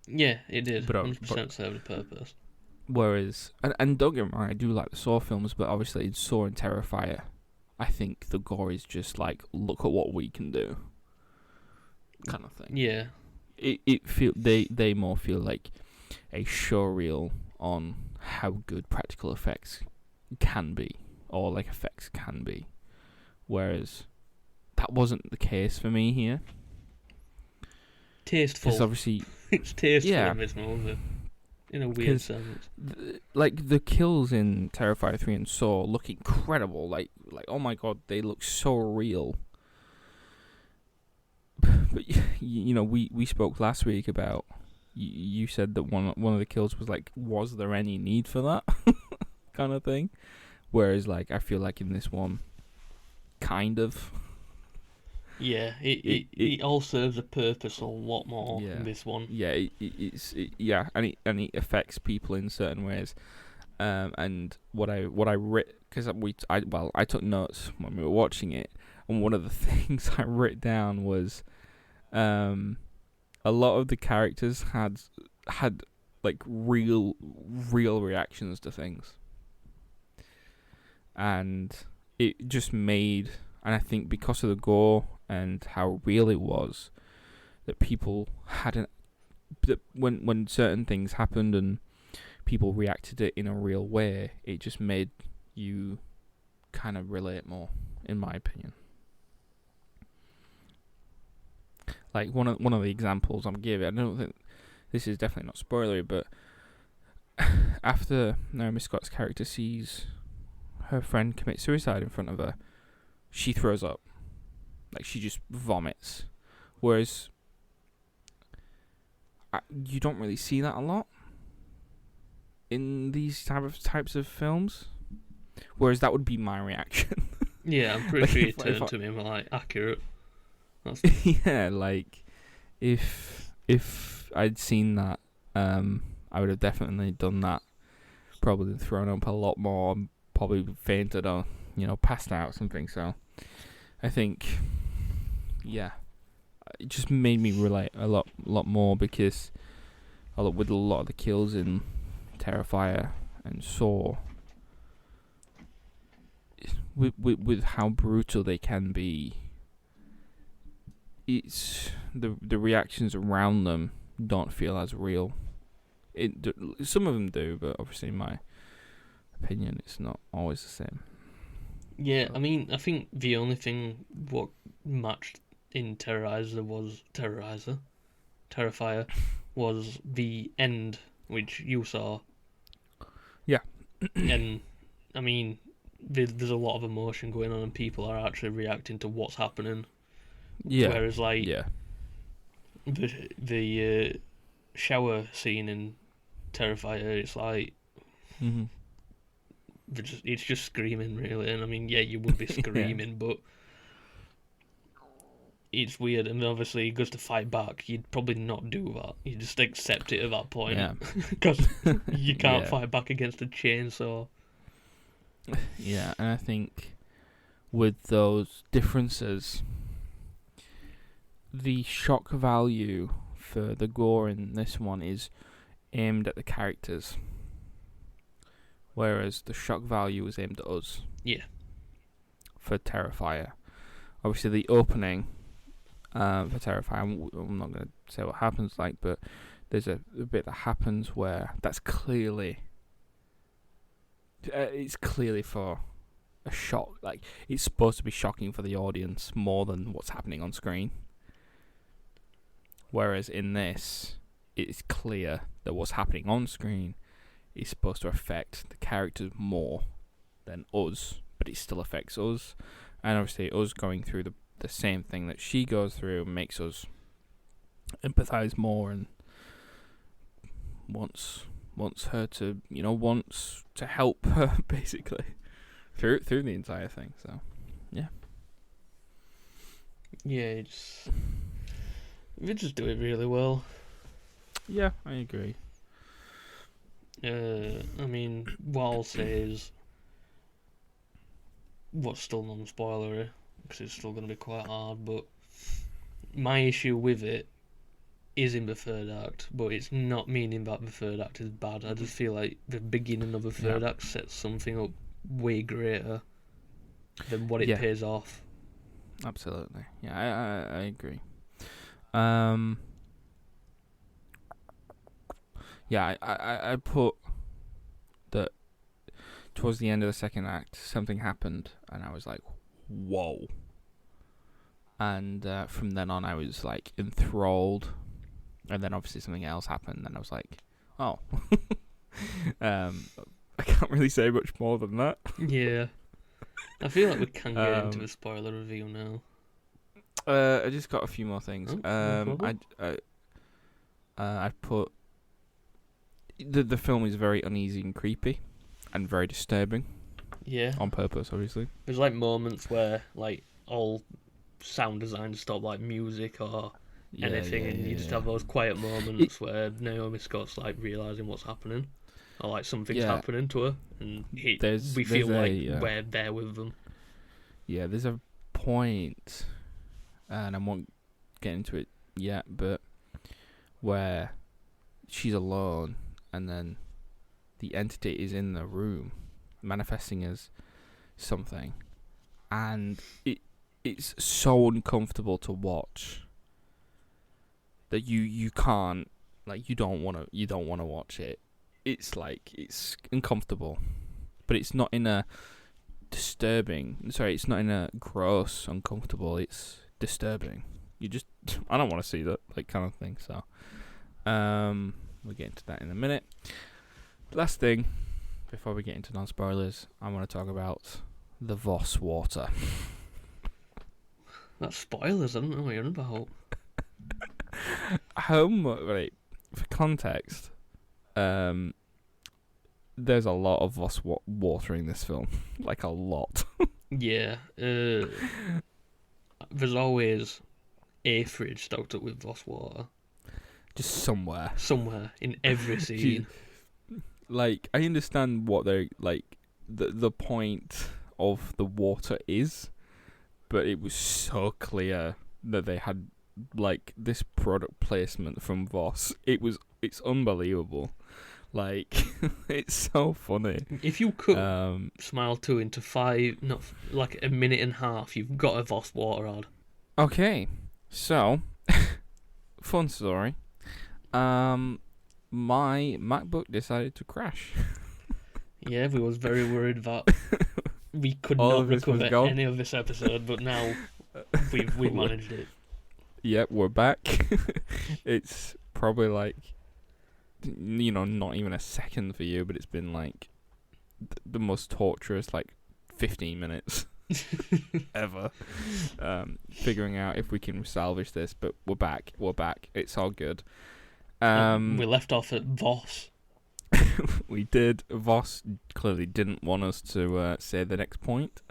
Yeah, it did. 100% served a purpose. Whereas, and don't get me wrong, I do like the Saw films, but obviously in Saw and Terrifier, I think the gore is just like, look at what we can do, kind of thing. Yeah. They more feel like a showreel on how good practical effects can be, or like effects can be, whereas that wasn't the case for me here. Tasteful. It's obviously it's tasteful in this movie, in a weird sense. Like the kills in Terrifier 3 and Saw look incredible. Like oh my god, they look so real. But you know, we spoke last week about. You said that one of the kills was like, was there any need for that kind of thing? Whereas, like, I feel like in this one, kind of. Yeah, it all serves a purpose a lot more in this one. Yeah, and it affects people in certain ways. And what I writ, because I took notes when we were watching it, and one of the things I wrote down was, a lot of the characters had like real reactions to things, and it just made, and I think because of the gore and how real it was, that people that when certain things happened and people reacted to it in a real way, it just made you kind of relate more, in my opinion. Like one of the examples I'm giving, I don't think this is definitely not spoilery, but after Naomi Scott's character sees her friend commit suicide in front of her, she throws up. Like, she just vomits. Whereas you don't really see that a lot in these types of films. Whereas that would be my reaction. Yeah, I'm pretty sure you turned to me and were like, accurate. Yeah, like if I'd seen that, I would have definitely done that. Probably thrown up a lot more, probably fainted or passed out or something. So I think, yeah, it just made me relate a lot more, because with a lot of the kills in Terrifier and Saw, with how brutal they can be, it's the reactions around them don't feel as real. Some of them do, but obviously, in my opinion, it's not always the same. Yeah, I mean, I think the only thing what matched in Terrifier was the end, which you saw. Yeah. And, I mean, there's a lot of emotion going on and people are actually reacting to what's happening. Yeah. Whereas, like, Yeah. the shower scene in Terrifier, it's like, Mm-hmm. it's just screaming, really. And, I mean, yeah, you would be screaming, but it's weird. And obviously, he goes to fight back. You'd probably not do that. You just accept it at that point. Yeah. Because you can't Yeah. fight back against a chainsaw. Yeah, and I think with those differences, the shock value for the gore in this one is aimed at the characters, whereas the shock value is aimed at us. Yeah. For Terrifier, obviously the opening for Terrifier, I'm not going to say what happens like, but there's a bit that happens where that's clearly it's clearly for a shock. Like, it's supposed to be shocking for the audience more than what's happening on screen. Whereas in this, it's clear that what's happening on screen is supposed to affect the characters more than us, but it still affects us. And obviously, us going through the same thing that she goes through makes us empathize more and wants her to, wants to help her basically through the entire thing. So, yeah. Yeah, they just do it really well. Yeah, I agree. I mean, what I'll say is, what's still non-spoilery, because it's still going to be quite hard, but my issue with it is in the third act, but it's not meaning that the third act is bad. I just feel like the beginning of the third act sets something up way greater than what it pays off. Absolutely. Yeah, I agree. Yeah, I put that towards the end of the second act, something happened, and I was like, whoa. And from then on, I was like enthralled. And then obviously something else happened, and I was like, oh. I can't really say much more than that. Yeah. I feel like we can get into a spoiler review now. I just got a few more things. No I put the film is very uneasy and creepy, and very disturbing. Yeah. On purpose, obviously. There's like moments where like all sound design stop, like music or anything, and you just have those quiet moments where Naomi Scott's like realising what's happening, or like something's happening to her, and we feel like we're there with them. Yeah, there's a point, and I won't get into it yet, but where she's alone, and then the entity is in the room, manifesting as something, and it's so uncomfortable to watch that you can't, like, you don't want to watch it. It's like, it's uncomfortable, but it's not in a it's not in a gross uncomfortable, it's disturbing. I don't want to see that, like, kind of thing. So we'll get into that in a minute. Last thing before we get into non-spoilers, I want to talk about the Voss water. That's spoilers. I don't know what you're on about. Right, for context, there's a lot of Voss water in this film. Like, a lot. Yeah. There's always a fridge stocked up with Voss water. Just somewhere. Somewhere, in every scene. Like, I understand what they're, like, the point of the water is, but it was so clear that they had, like, this product placement from Voss. It's unbelievable. Like, it's so funny. If you cut Smile 2 into a minute and a half, you've got a Voss water ad. Okay, so, fun story. My MacBook decided to crash. Yeah, we was very worried that we could not recover any of this episode, but now we've managed it. Yep, we're back. It's probably like, not even a second for you, but it's been like the most torturous 15 minutes ever, figuring out if we can salvage this. But we're back. It's all good. We left off at Voss. We did. Voss clearly didn't want us to say the next point.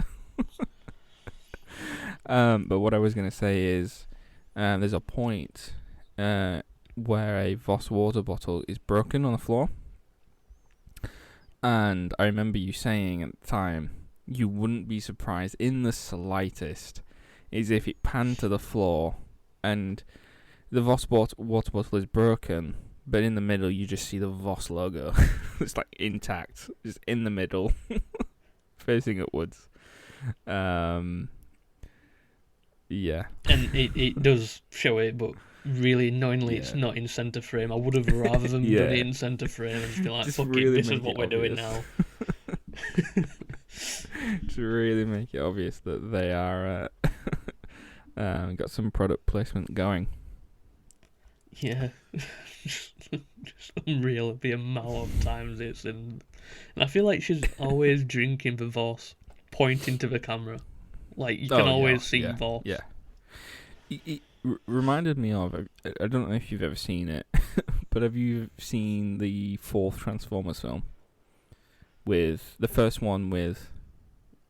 But what I was going to say is, there's a point where a Voss water bottle is broken on the floor. And I remember you saying at the time, you wouldn't be surprised in the slightest is if it panned to the floor and the Voss water bottle is broken, but in the middle you just see the Voss logo. It's intact, just in the middle, facing upwards. Yeah. And it does show it, but really annoyingly it's not in centre frame. I would have rather them done it in centre frame and just be like, just fuck really it, this is what we're doing now. To really make it obvious that they are got some product placement going. Yeah. Just unreal the amount of times it's in. And I feel like she's always drinking the Voss, pointing to the camera. You can always see Voss. Yeah. It reminded me of, I don't know if you've ever seen it, but have you seen the fourth Transformers film? With the first one with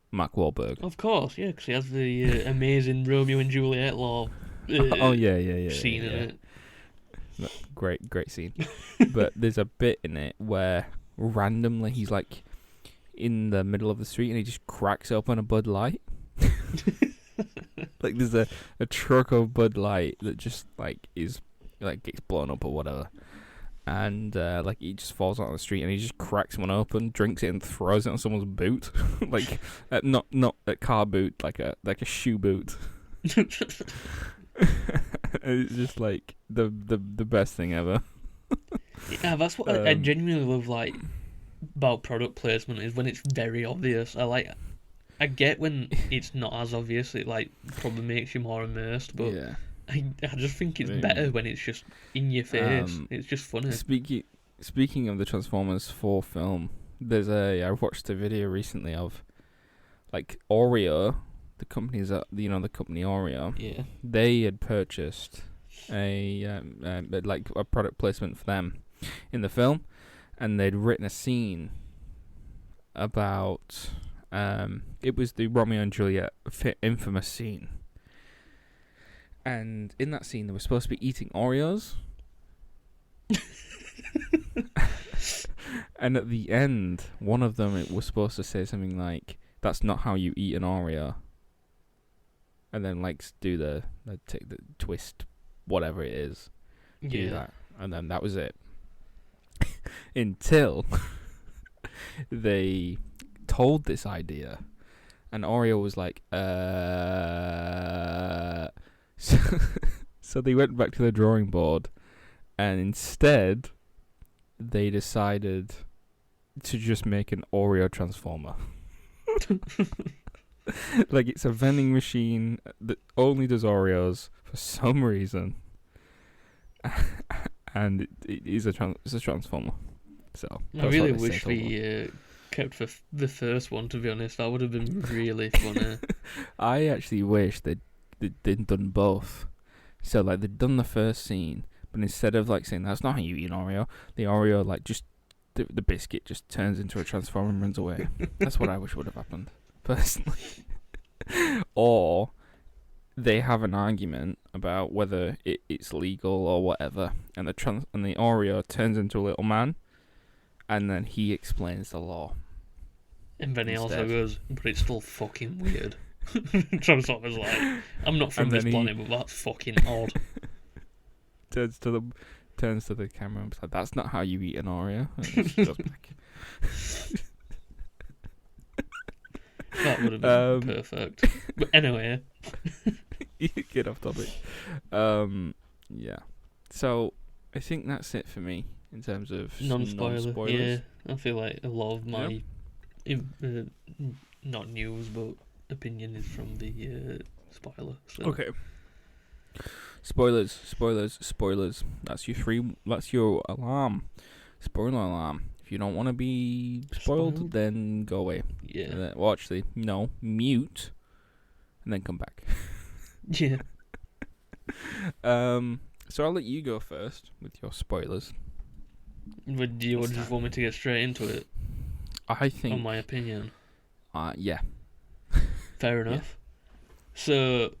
Mark Wahlberg. Of course, yeah, because he has the amazing Romeo and Juliet scene in it. Great scene. But there's a bit in it where randomly he's in the middle of the street and he just cracks open a Bud Light. There's a truck of Bud Light that just is gets blown up or whatever. And he just falls out on the street and he just cracks one open, drinks it and throws it on someone's boot. Not a car boot, like a shoe boot. It's just the best thing ever. Yeah, that's what I genuinely love about product placement, is when it's very obvious. I get when it's not as obvious, it probably makes you more immersed, but yeah. I just think it's better when it's just in your face. It's just funny. Speaking of the Transformers 4 film, I watched a video recently of Oreo, the company's the company Oreo. Yeah. They had purchased a product placement for them in the film, and they'd written a scene about it was the Romeo and Juliet infamous scene. And in that scene, they were supposed to be eating Oreos. And at the end, one of them was supposed to say something like, "That's not how you eat an Oreo." And then do take the twist, whatever it is. Do that. And then that was it. Until they told this idea. And Oreo was like, So they went back to the drawing board, and instead they decided to just make an Oreo Transformer. It's a vending machine that only does Oreos for some reason, and it is it's a Transformer. So I really wish we kept the first one. To be honest, that would have been really funny. I actually wish they'd done both. So they'd done the first scene, but instead of saying that's not how you eat an Oreo, the Oreo just the biscuit just turns into a Transformer and runs away. That's what I wish would have happened, personally. Or they have an argument about whether it's legal or whatever, and the Oreo turns into a little man, and then he explains the law. And then he also goes, "But it's still fucking weird." Transformers I'm not from this planet, but that's fucking odd. turns to the camera and is like, "That's not how you eat an Oreo." And goes back. That would have been perfect. But anyway, get off topic. Yeah. So I think that's it for me in terms of non-spoilers. Yeah, I feel like a lot of my not news but opinion is from the spoiler. So. Okay. Spoilers, spoilers, spoilers. That's your alarm. Spoiler alarm. If you don't want to be spoiled, then go away. Yeah. Well, actually, no. Mute, and then come back. Yeah. So I'll let you go first with your spoilers. Would you just want me to get straight into it? I think. On my opinion. Yeah. Fair enough. So,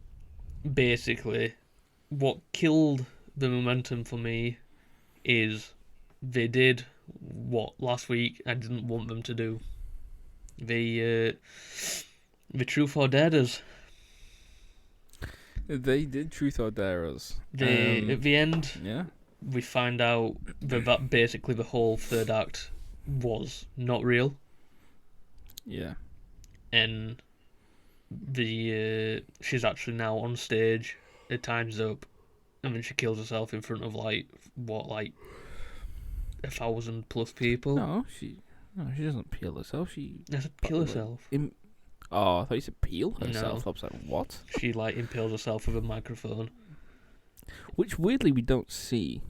basically, what killed the momentum for me is they did what last week I didn't want them to do. The truth or dare us. They did truth or dare us. At the end, Yeah. we find out that basically the whole third act was not real. Yeah. And she's actually now on stage. Her time's up, and then she kills herself in front of 1,000+ people. No, she doesn't peel herself. She kill herself. I thought you said peel herself. No. I was like, what? She impales herself with a microphone. Which weirdly we don't see.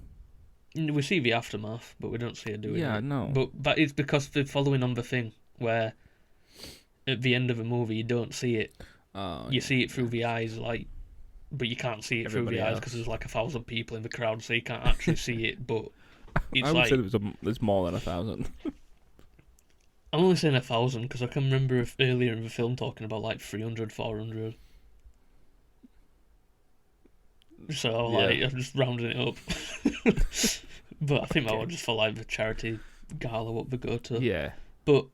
We see the aftermath, but we don't see her doing it. Yeah, no. But that is because they're following on the thing where at the end of a movie you don't see it. You see it through the eyes, but you can't see it Everybody through the eyes else. because there's 1,000 people in the crowd, so you can't actually see it. But it's I would say there's more than 1,000. I'm only saying 1,000 because I can remember earlier in the film talking about 300, 400. So I'm just rounding it up. But I think that was just for the charity gala what they go to. Yeah. But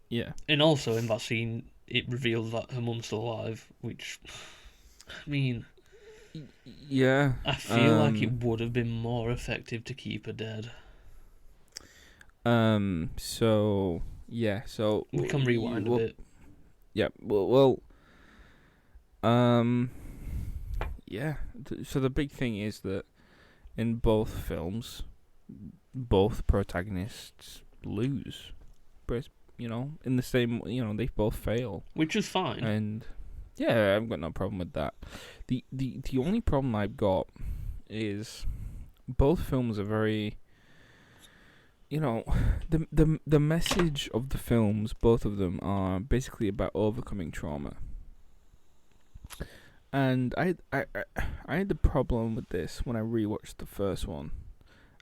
yeah, and also in that scene it reveals that her mum's still alive, which I mean, yeah. I feel like it would have been more effective to keep her dead. So yeah. So we can rewind a bit. Yeah. Yeah. So the big thing is that in both films, both protagonists lose. But, in the same, they both fail. Which is fine. And yeah, I've got no problem with that. The only problem I've got is both films are very, the message of the films, both of them are basically about overcoming trauma. And I had the problem with this when I rewatched the first one,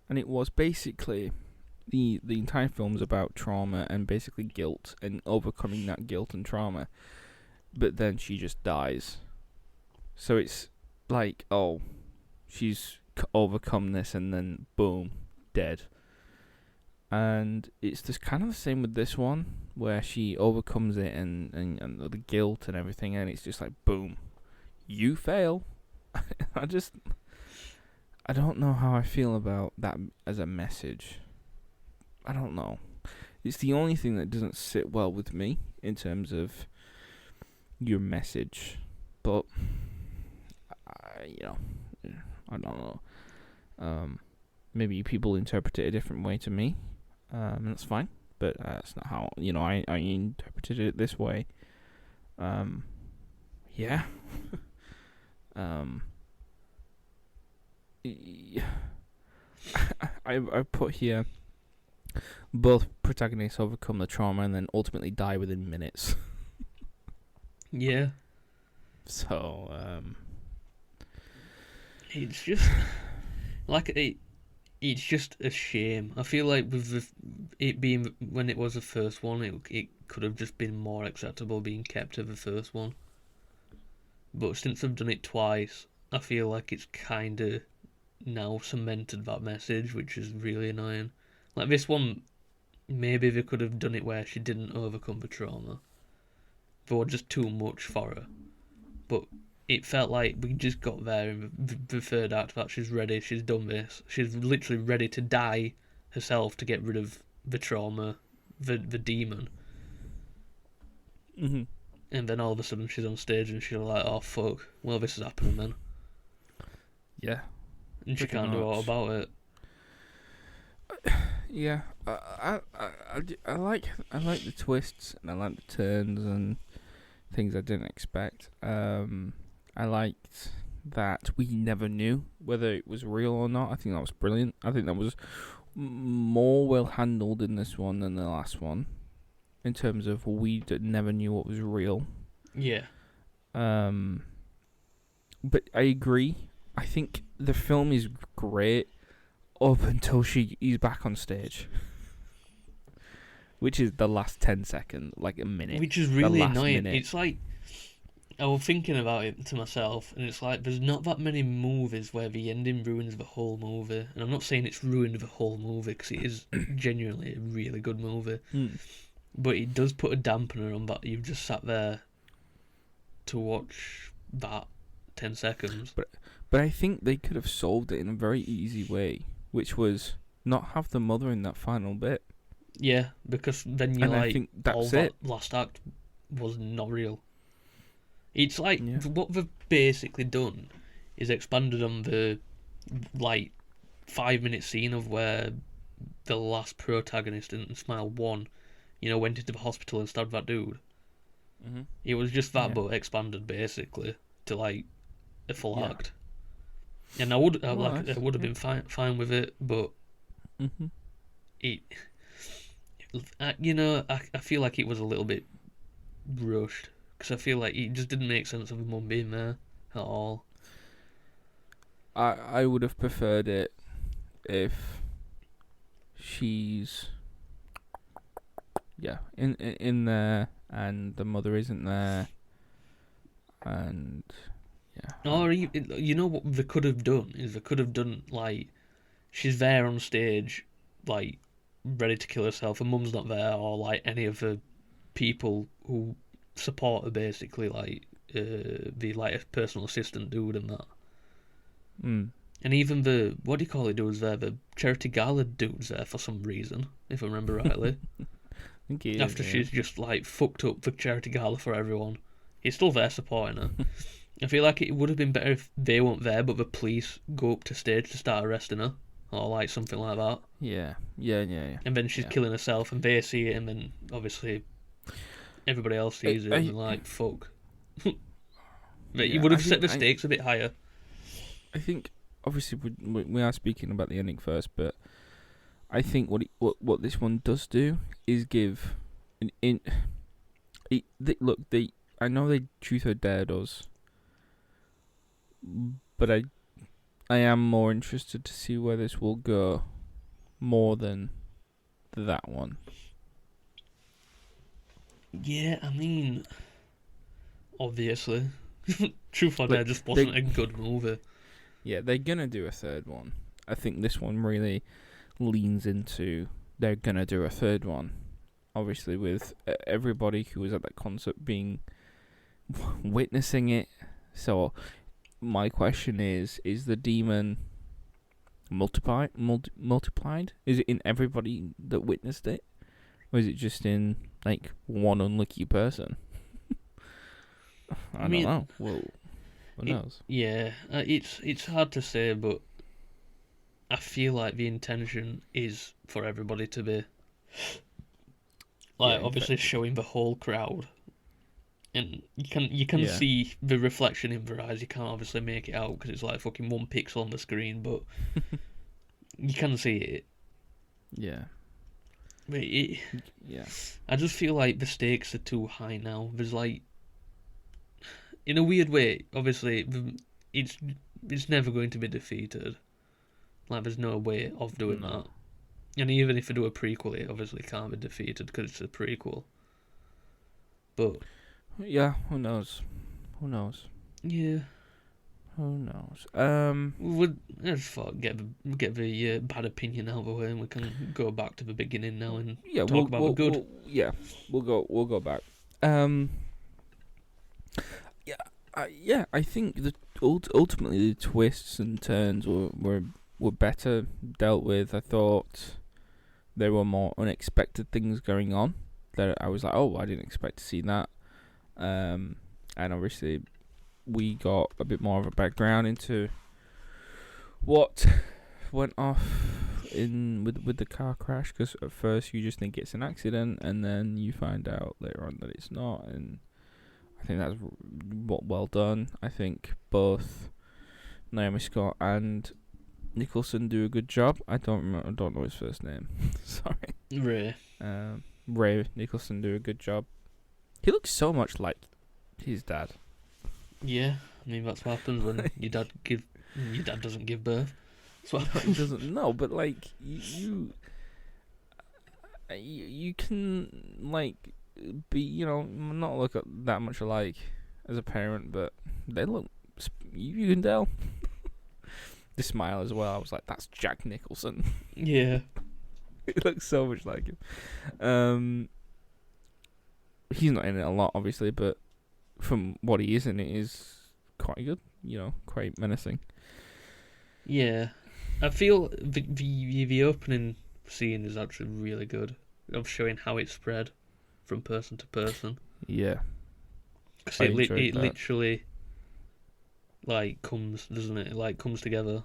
and it was basically the entire film's about trauma and basically guilt and overcoming that guilt and trauma, but then she just dies. So it's like, oh, she's overcome this and then boom, dead. And it's just kind of the same with this one, where she overcomes it and the guilt and everything, and it's just like boom. You fail. I don't know how I feel about that as a message. I don't know. It's the only thing that doesn't sit well with me in terms of your message. But, I don't know. Maybe people interpret it a different way to me. And that's fine. But that's not how, I interpreted it this way. Yeah. I put here both protagonists overcome the trauma and then ultimately die within minutes. Yeah. So it's just it's just a shame. I feel like with it being when it was the first one, it could have just been more acceptable being kept to the first one. But since I've done it twice, I feel like it's kind of now cemented that message, which is really annoying. Like this one, maybe they could have done it where she didn't overcome the trauma. There was just too much for her. But it felt like we just got there in the third act that she's ready, she's done this. She's literally ready to die herself to get rid of the trauma, the demon. Mm-hmm. And then all of a sudden she's on stage and she's like, oh fuck, well this is happening then. Yeah. And she can't do all about it. Yeah, I like the twists and I like the turns and things I didn't expect. I liked that we never knew whether it was real or not. I think that was brilliant. I think that was more well handled in this one than the last one, in terms of never knew what was real. Yeah. But I agree. I think the film is great up until he's back on stage, which is the last 10 seconds, like a minute. Which is really annoying. Minute. It's like, I was thinking about it to myself, and it's like, there's not that many movies where the ending ruins the whole movie. And I'm not saying it's ruined the whole movie, because it is genuinely a really good movie. But it does put a dampener on that. You've just sat there to watch that 10 seconds. But I think they could have solved it in a very easy way, which was not have the mother in that final bit. Yeah, because then you're I think that's that last act was not real. It's like, what they've basically done is expanded on the, 5-minute scene of where the last protagonist in Smile 1, went into the hospital and stabbed that dude. Mm-hmm. It was just that, but expanded basically to, a full act. And I would have been fine with it, but I feel like it was a little bit rushed, because I feel like it just didn't make sense of the mum being there at all. I would have preferred it if she's in there and the mother isn't there, and or what they could have done is she's there on stage, ready to kill herself, and mum's not there, or any of the people who support her, basically, a personal assistant dude and that. And even the, what do you call it, dudes there, the charity gala dude's there for some reason, if I remember rightly. After she's just fucked up the charity gala for everyone, he's still there supporting her. I feel like it would have been better if they weren't there, but the police go up to stage to start arresting her, or something like that. Yeah. And then she's killing herself, and they see it, and then obviously everybody else sees it, and they're like, fuck. But you would have set the stakes a bit higher. I think, obviously, we are speaking about the ending first, but I think what this one does do is give I know they truth or dare us, but I am more interested to see where this will go more than that one. Yeah, I mean, obviously, Truth or Dare just wasn't a good movie. Yeah, they're gonna do a third one. I think this one really leans into they're gonna do a third one. Obviously, with everybody who was at that concert witnessing it. So, my question is the demon multiplied? Is it in everybody that witnessed it? Or is it just in, one unlucky person? I don't know. Well, who knows? Yeah, it's hard to say, but I feel like the intention is for everybody to be, obviously showing the whole crowd. And you can see the reflection in their eyes. You can't obviously make it out because it's fucking 1 pixel on the screen, but you can see it. Yeah. But I just feel like the stakes are too high now. There's in a weird way, obviously, it's never going to be defeated. There's no way of doing that. And even if they do a prequel, it obviously can't be defeated because it's a prequel. But yeah, who knows? Yeah. Who knows? I just thought get the bad opinion out of the way, and we can go back to the beginning now and talk about the good. We'll go back. I think that ultimately the twists and turns were better dealt with. I thought there were more unexpected things going on that I was like, oh, I didn't expect to see that. And obviously we got a bit more of a background into what went off with the car crash, because at first you just think it's an accident, and then you find out later on that it's not, and I think that's well done. I think both Naomi Scott and Nicholson do a good job. I don't know his first name. Sorry. Ray. Ray Nicholson do a good job. He looks so much like his dad. Yeah, I mean that's what happens when your dad doesn't give birth. That's what happens. He doesn't know, but like you can like be not look that much alike as a parent, but they look. You can tell. The smile as well. I was like, that's Jack Nicholson. Yeah. It looks so much like him. He's not in it a lot, obviously, but from what he is in it is quite good. Quite menacing. Yeah, I feel the opening scene is actually really good of showing how it spread from person to person. Yeah. Because it literally comes, doesn't it? It comes together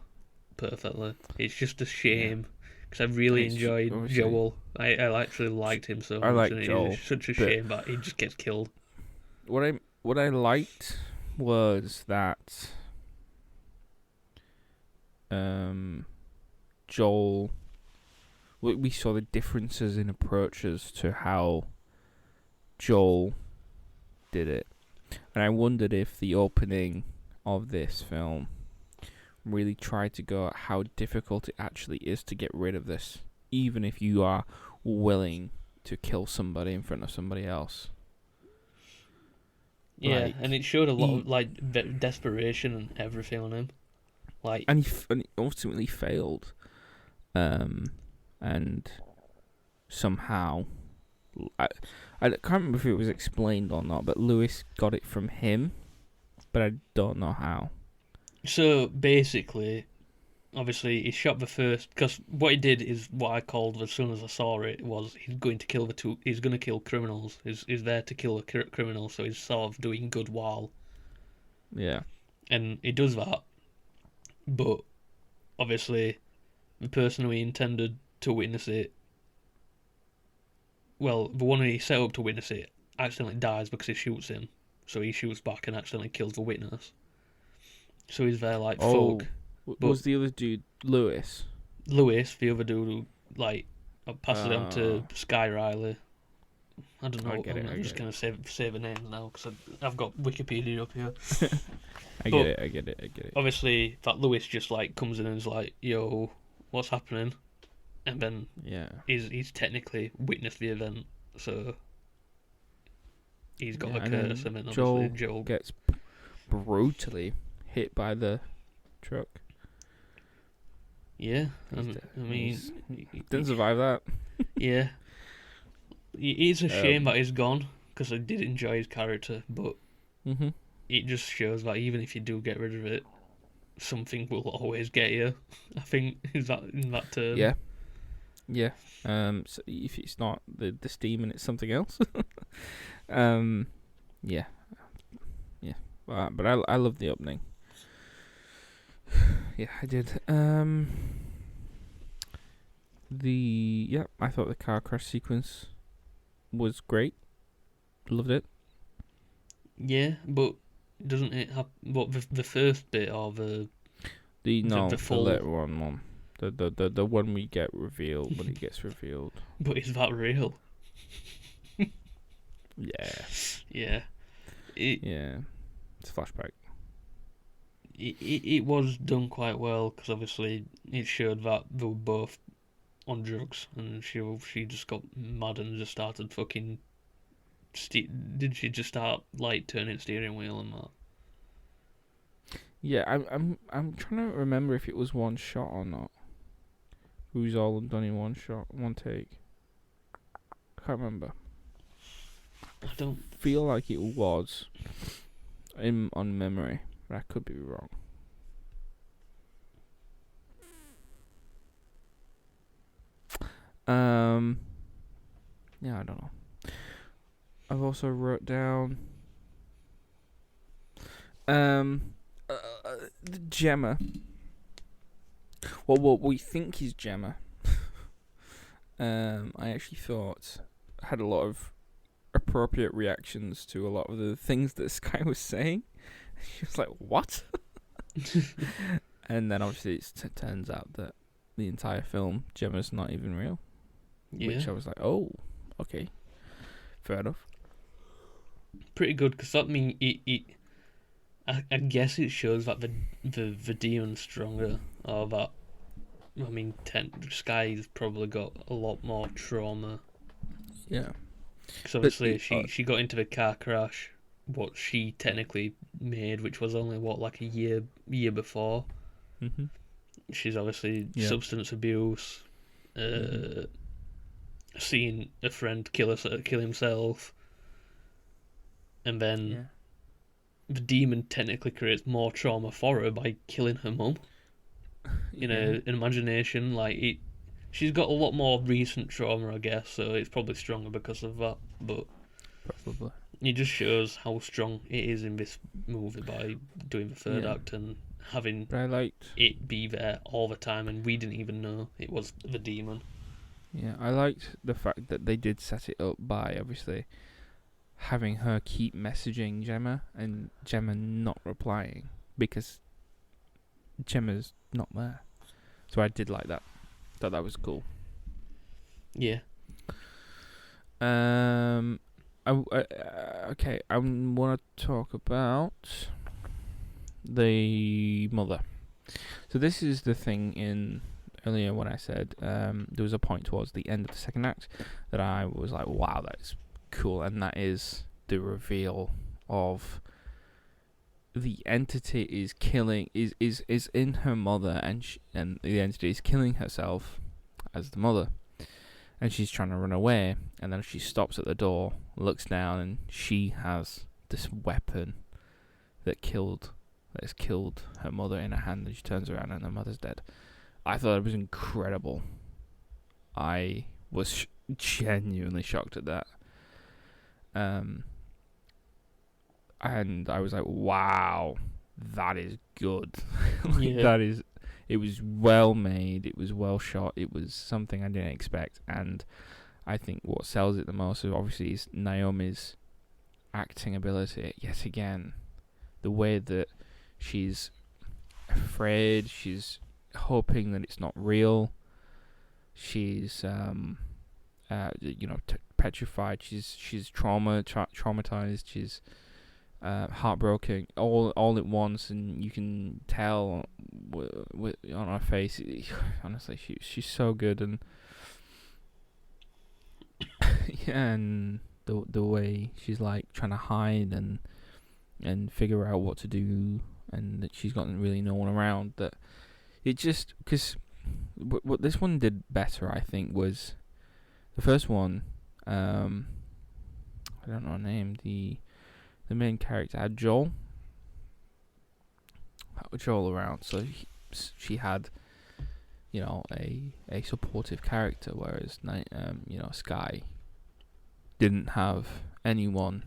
perfectly. It's just a shame because I really enjoyed Joel. I actually liked him so much. I like and Joel. It's such a shame that he just gets killed. What I liked was that Joel. We saw the differences in approaches to how Joel did it, and I wondered if the opening of this film really tried to go at how difficult it actually is to get rid of this, even if you are willing to kill somebody in front of somebody else. Yeah, and it showed a lot of desperation and everything on him. And he ultimately failed, and somehow I can't remember if it was explained or not, but Lewis got it from him, but I don't know how. So basically, obviously, he shot the first, because what he did is what I called as soon as I saw it was he's going to kill he's going to kill criminals. He's there to kill a criminal, so he's sort of doing good while. Yeah. And he does that, but obviously, the person who he intended to witness it, well, the one he set up to witness it accidentally dies because he shoots him. So he shoots back and accidentally kills the witness. So he's there fuck. Was the other dude Lewis? Lewis, the other dude who passes it on to Sky Riley. I don't know. I'm just gonna say the names now because I've got Wikipedia up here. I get it. Obviously, that Lewis just comes in and is like, "Yo, what's happening?" And then he's technically witnessed the event, so he's got a curse. And then Joel gets brutally hit by the truck. Yeah, I mean, he didn't survive that. Yeah, it's a shame that he's gone because I did enjoy his character, but it just shows that even if you do get rid of it, something will always get you. I think is that in that term. Yeah. So if it's not the steam and it's something else. Yeah. But I love the opening. Yeah, I did. I thought the car crash sequence was great. Loved it. Yeah, but doesn't it have the first bit or the later one? The one we get revealed when it gets revealed. But is that real? Yeah. Yeah. It's a flashback. It was done quite well because obviously it showed that they were both on drugs and she just got mad and just started fucking. Did she just start turning steering wheel and that? Yeah, I'm trying to remember if it was one shot or not. It was all done in one shot, one take. I can't remember. I don't feel like it was on memory, but I could be wrong. Yeah, I don't know. I've also wrote down the Gemma. Well, what we think is Gemma. I actually thought had a lot of appropriate reactions to a lot of the things that Sky was saying. She was like, "What?" And then obviously it turns out that the entire film, Gemma's not even real. Yeah. Which I was like, oh, okay, fair enough. Pretty good, because that mean I guess it shows that the demon's stronger, or that Sky's probably got a lot more trauma. Yeah. Because obviously she got into the car crash, what she technically made, which was only like a year before. Mm-hmm. She's obviously substance abuse, seeing a friend kill himself, and then the demon technically creates more trauma for her by killing her mum. In an imagination, like she's got a lot more recent trauma, I guess, so it's probably stronger because of that. But probably it just shows how strong it is in this movie by doing the third act and having it be there all the time, and we didn't even know it was the demon. Yeah, I liked the fact that they did set it up by obviously having her keep messaging Gemma and Gemma not replying because Gemma's not there. So I did like that. Thought that was cool. Yeah. Okay, I want to talk about the mother. So this is the thing in earlier when I said there was a point towards the end of the second act that I was like, wow, that's cool, and that is the reveal of the entity is killing is in her mother, and the entity is killing herself as the mother, and she's trying to run away, and then she stops at the door, looks down, and she has this weapon that has killed her mother in her hand, and she turns around and her mother's dead. I thought it was incredible. I was genuinely shocked at that. And I was like, wow, that is good. It was well made, it was well shot, it was something I didn't expect, and I think what sells it the most obviously is Naomi's acting ability. Yet again, the way that she's afraid, she's hoping that it's not real, she's petrified, she's traumatized, she's heartbroken all at once, and you can tell on her face. Honestly, she's so good, and and the way she's like trying to hide and figure out what to do, and that she's got really no one around. That it just because what this one did better, I think, was the first one. I don't know her name. The main character had Joel around, so she had, a supportive character, whereas Sky didn't have anyone.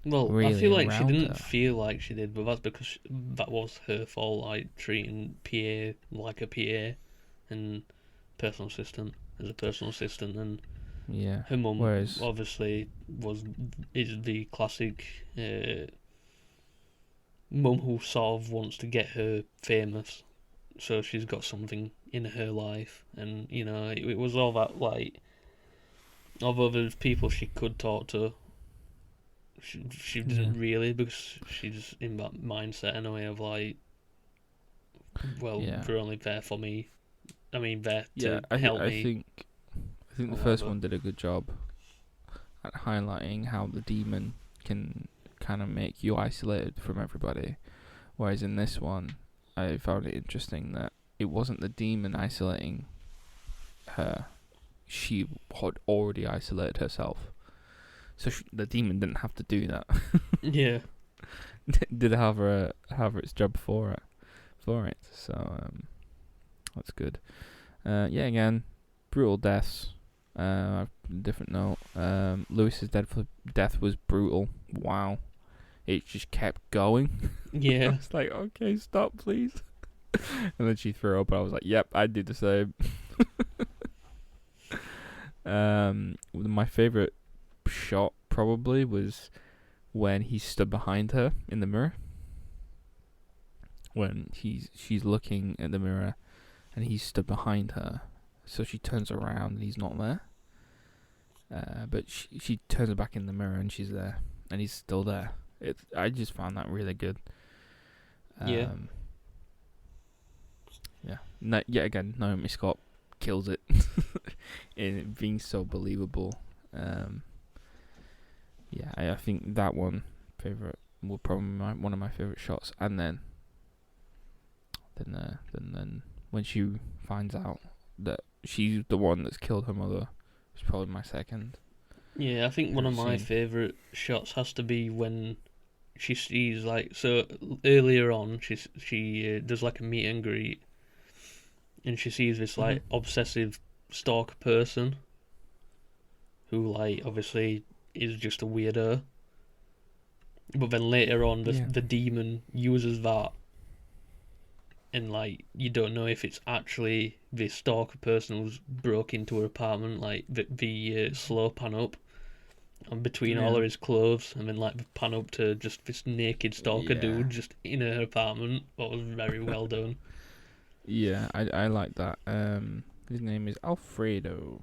Well, really I feel like she didn't her. feel like she did, but that's because that was her fault, like treating PA like a PA and personal assistant as a personal assistant, and her mum obviously is the classic mum who sort of wants to get her famous, so she's got something in her life, and it was all that, like, although there's people she could talk to, she didn't really, because she's in that mindset in a way of like, well, they're only there for me. I mean, there to help me. I think the first one did a good job at highlighting how the demon can kind of make you isolated from everybody, whereas in this one, I found it interesting that it wasn't the demon isolating her; she had already isolated herself. So the demon didn't have to do that. Yeah. Did have its job for it. So that's good. Again, brutal deaths. Different note. Lewis's death was brutal. Wow, it just kept going. Yeah. I was like, okay, stop, please. And then she threw up, and I was like, yep, I'd do the same. My favorite shot probably was when he stood behind her in the mirror, when she's looking at the mirror, and he's stood behind her, so she turns around and he's not there. But she turns back in the mirror and she's there, and he's still there. I just found that really good. Yeah. Yeah. Yet again, Naomi Scott kills it in it being so believable. Yeah, I think that one favorite will probably be one of my favorite shots, and then when she finds out that she's the one that's killed her mother, it's probably my second. Yeah, I think one of my favourite shots has to be when she sees, like, so earlier on, she does like a meet and greet, and she sees this like obsessive stalker person who, like, obviously is just a weirdo. But then later on, the demon uses that, and like you don't know if it's actually the stalker person who's broke into her apartment, like the slow pan up and between all of his clothes, and then like the pan up to just this naked stalker dude just in her apartment. That was very well done. Yeah, I like that. His name is Alfredo.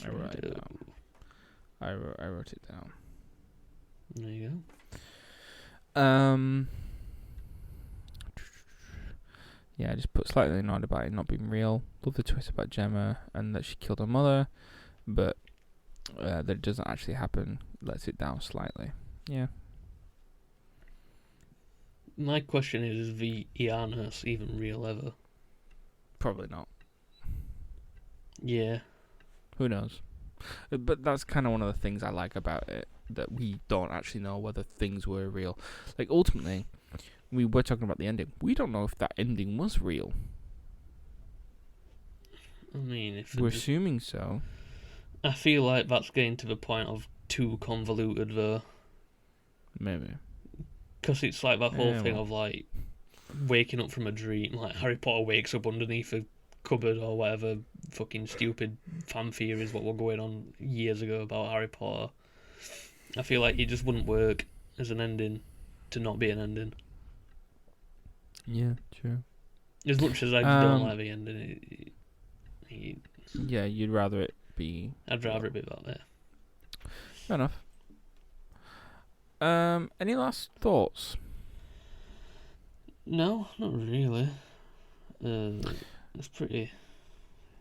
I wrote it down. I wrote it down. There you go. Yeah, I just put slightly annoyed about it not being real. Love the twist about Gemma and that she killed her mother, but that it doesn't actually happen. Lets it down slightly. Yeah. My question is the Ianus even real ever? Probably not. Yeah. Who knows? But that's kind of one of the things I like about it, that we don't actually know whether things were real. Like, ultimately, we were talking about the ending. We don't know if that ending was real. I mean, if we're assuming so. I feel like that's getting to the point of too convoluted, though. Maybe. Because it's like that whole thing of, like, waking up from a dream. Like, Harry Potter wakes up underneath a cupboard or whatever fucking stupid fan theories what were going on years ago about Harry Potter. I feel like it just wouldn't work as an ending to not be an ending. Yeah, true. As much as I don't like the ending, yeah, you'd rather it be... I'd rather it be that there. Fair enough. Any last thoughts? No, not really. It's pretty...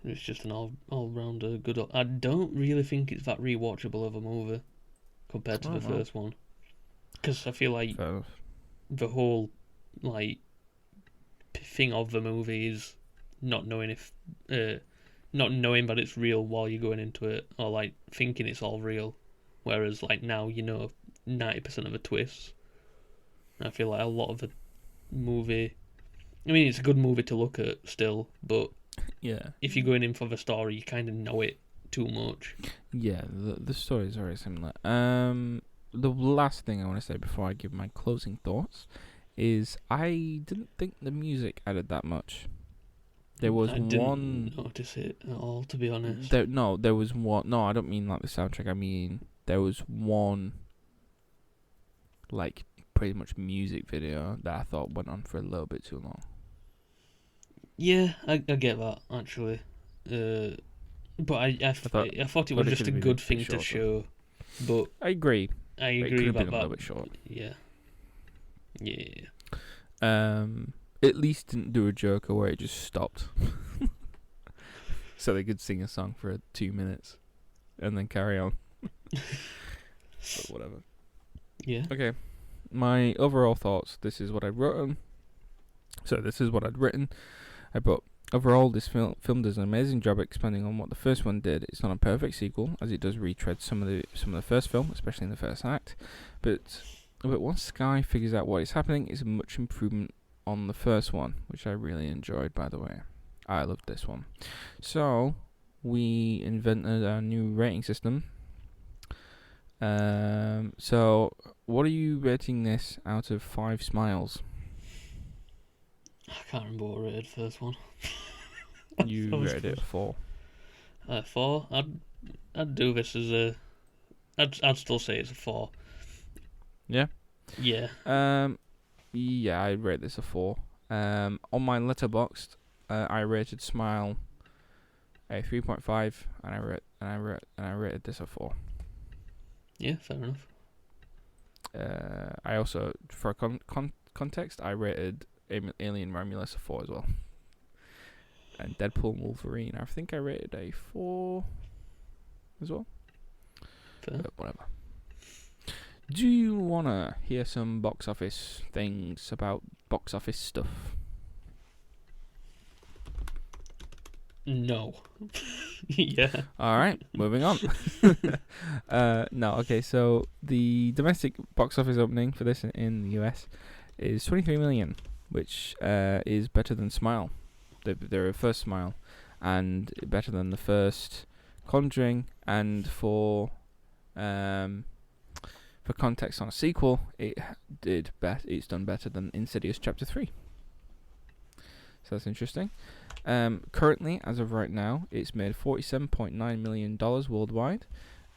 It's just an all-rounder good... I don't really think it's that rewatchable of a movie compared to the first one. Because I feel like the whole, like, thing of the movie is not knowing if... not knowing that it's real while you're going into it, or, like, thinking it's all real. Whereas, like, now you know 90% of the twists. I feel like a lot of the movie... I mean, it's a good movie to look at still, but yeah, if you're going in for the story, you kind of know it too much. Yeah, the story is very similar. The last thing I want to say before I give my closing thoughts is I didn't think the music added that much. There was I didn't notice it at all, to be honest. There was one... No, I don't mean like the soundtrack. I mean, there was one, like, pretty much music video that I thought went on for a little bit too long. Yeah, I get that, actually. But I thought it was just a good thing to show. But I agree. I agree about that. A little bit short. Yeah. Yeah. At least didn't do a Joker where it just stopped. So they could sing a song for 2 minutes and then carry on. But whatever. Yeah. Okay. My overall thoughts. This is what I wrote. So this is what I'd written. I put, overall, this film does an amazing job expanding on what the first one did. It's not a perfect sequel, as it does retread some of the first film, especially in the first act. But once Sky figures out what is happening, it's a much improvement on the first one, which I really enjoyed, by the way. I loved this one. So, we invented a new rating system. So, what are you rating this out of 5 smiles? I can't remember what I rated first one. You rated it 4. 4? I'd do this as a... I'd still say it's a 4. Yeah? Yeah. Yeah, I'd rate this a 4. On my Letterboxd, I rated Smile a 3.5, and I rated this a 4. Yeah, fair enough. I also, for context, I rated Alien Romulus a 4 as well. And Deadpool and Wolverine, I think I rated a 4 as well. Fair. But whatever. Do you want to hear some box office things about box office stuff? No. Yeah. Alright, moving on. No, okay, so the domestic box office opening for this in the US is 23 million, which is better than Smile. Their first Smile, and better than the first Conjuring, and for context on a sequel, it's done better than Insidious Chapter 3. So that's interesting. Currently, as of right now, it's made $47.9 million worldwide.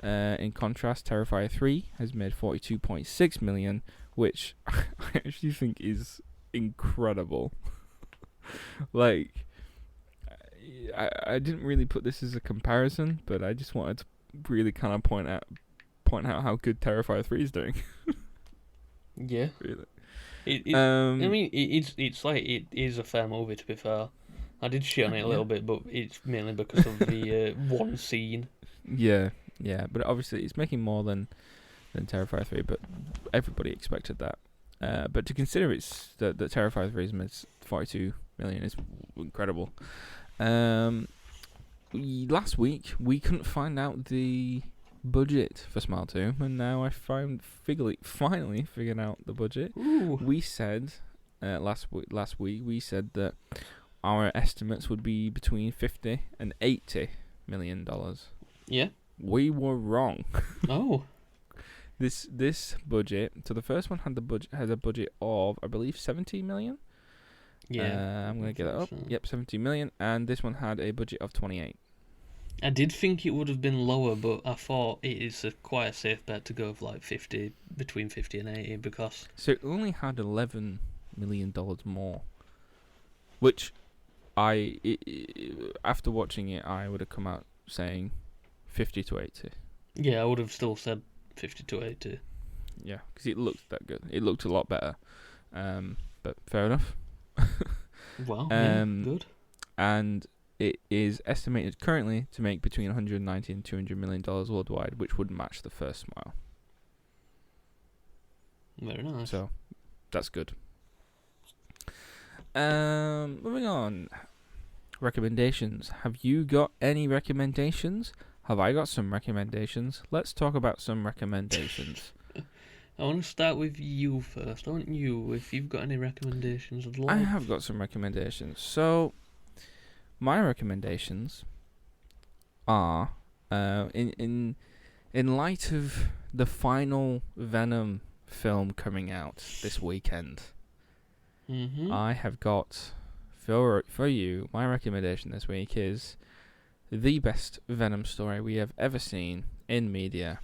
In contrast, Terrifier 3 has made $42.6 million, which I actually think is incredible. Like, I didn't really put this as a comparison, but I just wanted to really kind of point out how good Terrifier 3 is doing. Yeah. Really. I mean, it's like, it is a fair movie, to be fair. I did shit on it a little bit, but it's mainly because of the one scene. Yeah, but obviously it's making more than Terrifier 3, but everybody expected that. But to consider that Terrifier 3 has made 42 million is incredible. Last week we couldn't find out the budget for Smile 2, and now I finally figured out the budget. Ooh. We said last week we said that our estimates would be between $50 and $80 million. Yeah. We were wrong. Oh. This budget. So the first one has a budget of, I believe, 70 million. Yeah. I'm gonna get that up. So. Yep, 70 million, and this one had a budget of 28. I did think it would have been lower, but I thought it is quite a safe bet to go for like 50, between 50 and 80, because... So it only had $11 million more, which after watching it, I would have come out saying 50 to 80. Yeah, I would have still said 50 to 80. Yeah, because it looked that good. It looked a lot better. But fair enough. Well, yeah, good. And it is estimated currently to make between 190 and $200 million worldwide, which would match the first Smile. Very nice. So, that's good. Moving on. Recommendations. Have you got any recommendations? Have I got some recommendations? Let's talk about some recommendations. I want to start with you first. I want you, if you've got any recommendations. I have got some recommendations. So, my recommendations are, in light of the final Venom film coming out this weekend, I have got, for you, my recommendation this week is the best Venom story we have ever seen in media,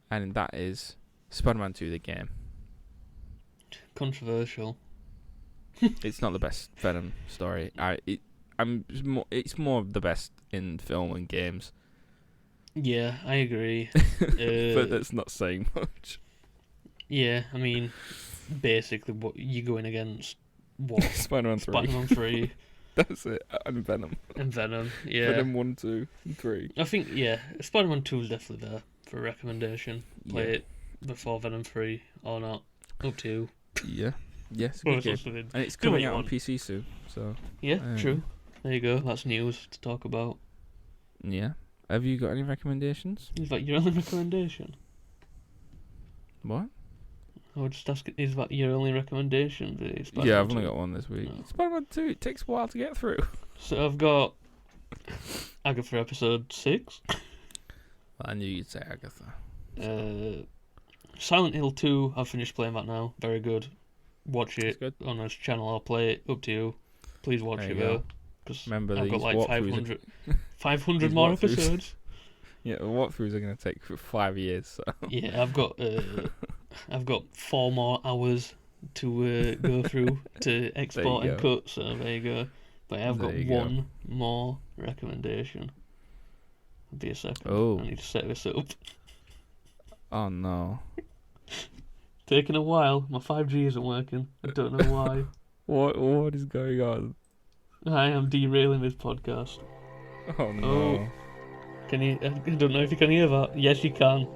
and that is Spider-Man 2: The Game. Controversial. It's not the best Venom story. It's more of the best in film and games. Yeah, I agree. But that's not saying much. Yeah, I mean, basically, what you're going against? What? Spider-Man 3. Spider-Man 3. That's it. And Venom. And Venom, yeah. Venom 1, 2, and 3. I think, yeah, Spider-Man 2 is definitely there for a recommendation. Play it before Venom 3 or not. Up to you. Yeah. Yes, yeah, and it's coming out on PC soon, so... Yeah, true. There you go. That's news to talk about. Yeah. Have you got any recommendations? Is that your only recommendation? What? I would just ask, is that your only recommendation? Yeah, I've only got one this week. No. Spider-Man 2, it takes a while to get through. So I've got Agatha episode 6. Well, I knew you'd say Agatha. Silent Hill 2, I've finished playing that now. Very good. Watch it good. On this channel, I'll play it. Up to you. Please watch it though. Because I've got like 500 more episodes. Yeah, the walkthroughs are going to take for 5 years. So. Yeah, I've got 4 more hours to go through to export and go. cut. So there you go. But I have got There you go. one more recommendation. Be a second. Oh. I need to set this up. Oh no. Taking a while. My 5G isn't working. I don't know why. What is going on? I am derailing this podcast. Oh no. Oh. Can you? I don't know if you can hear that. Yes, you can.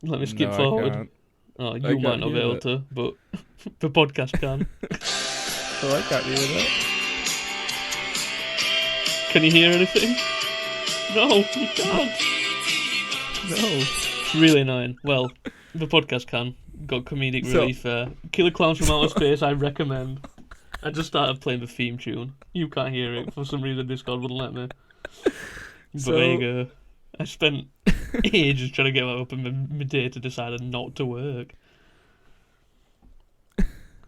Let me skip No, forward. I can't. Oh, I you might can't not be hear able that. to, but the podcast can. Oh, I can't hear that. Can you hear anything? No, you can't. No. It's really annoying. Well, the podcast can. Got comedic So- relief there. Killer Clowns from Outer Space, I recommend. I just started playing the theme tune. You can't hear it. For some reason, Discord wouldn't let me. But So- there you go. I spent ages trying to get that up, and my data decided not to work.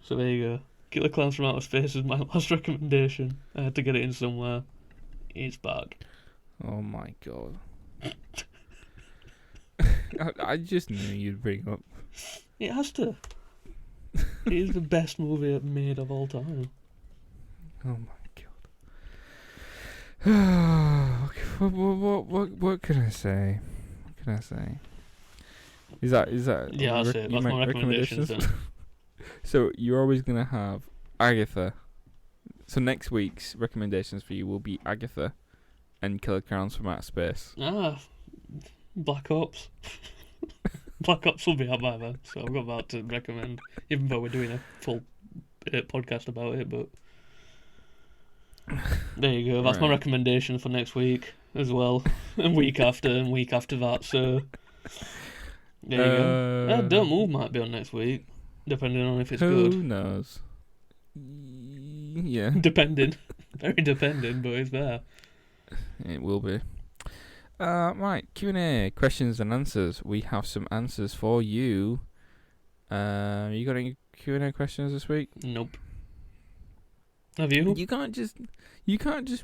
So there you go. Killer Clowns from Outer Space is my last recommendation. I had to get it in somewhere. It's back. Oh my god. I just knew you'd bring up. It has to. It is the best movie made of all time. Oh my god. What can I say? What can I say? Is that Yeah, that's it. That's my recommendations then. So you're always gonna have Agatha. So next week's recommendations for you will be Agatha and Killer Clowns from Outer Space. Black Ops. Black Ops will be out by then, so I've got that to recommend. Even though we're doing a full podcast about it, but there you go. That's my Right. recommendation for next week as well, and week after that. So there you go. Don't Move might be on next week, depending on if it's Who good. knows? Yeah, Depending, very depending, but it's there. it will be. Right, Q&A, questions and answers. We have some answers for you. You got any Q&A questions this week? Nope. Have you? You can't just. It can't just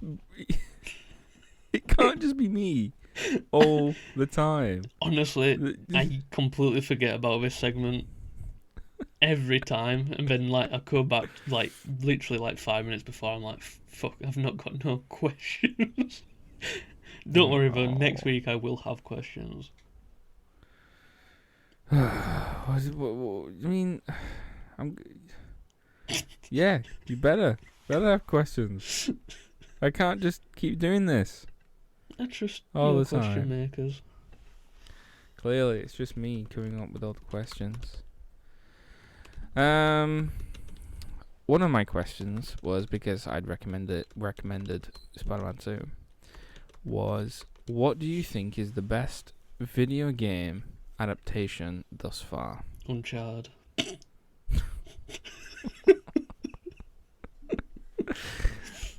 be me all the time. Honestly, I completely forget about this segment every time, and then I go back literally 5 minutes before. I'm like, fuck, I've not got no questions. Don't worry, though. Next week I will have questions. I mean, yeah, you better have questions. I can't just keep doing this. I trust All your the time. question makers. Clearly, it's just me coming up with all the questions. One of my questions was, because I'd recommended Spider-Man 2, was, what do you think is the best video game adaptation thus far? Uncharted.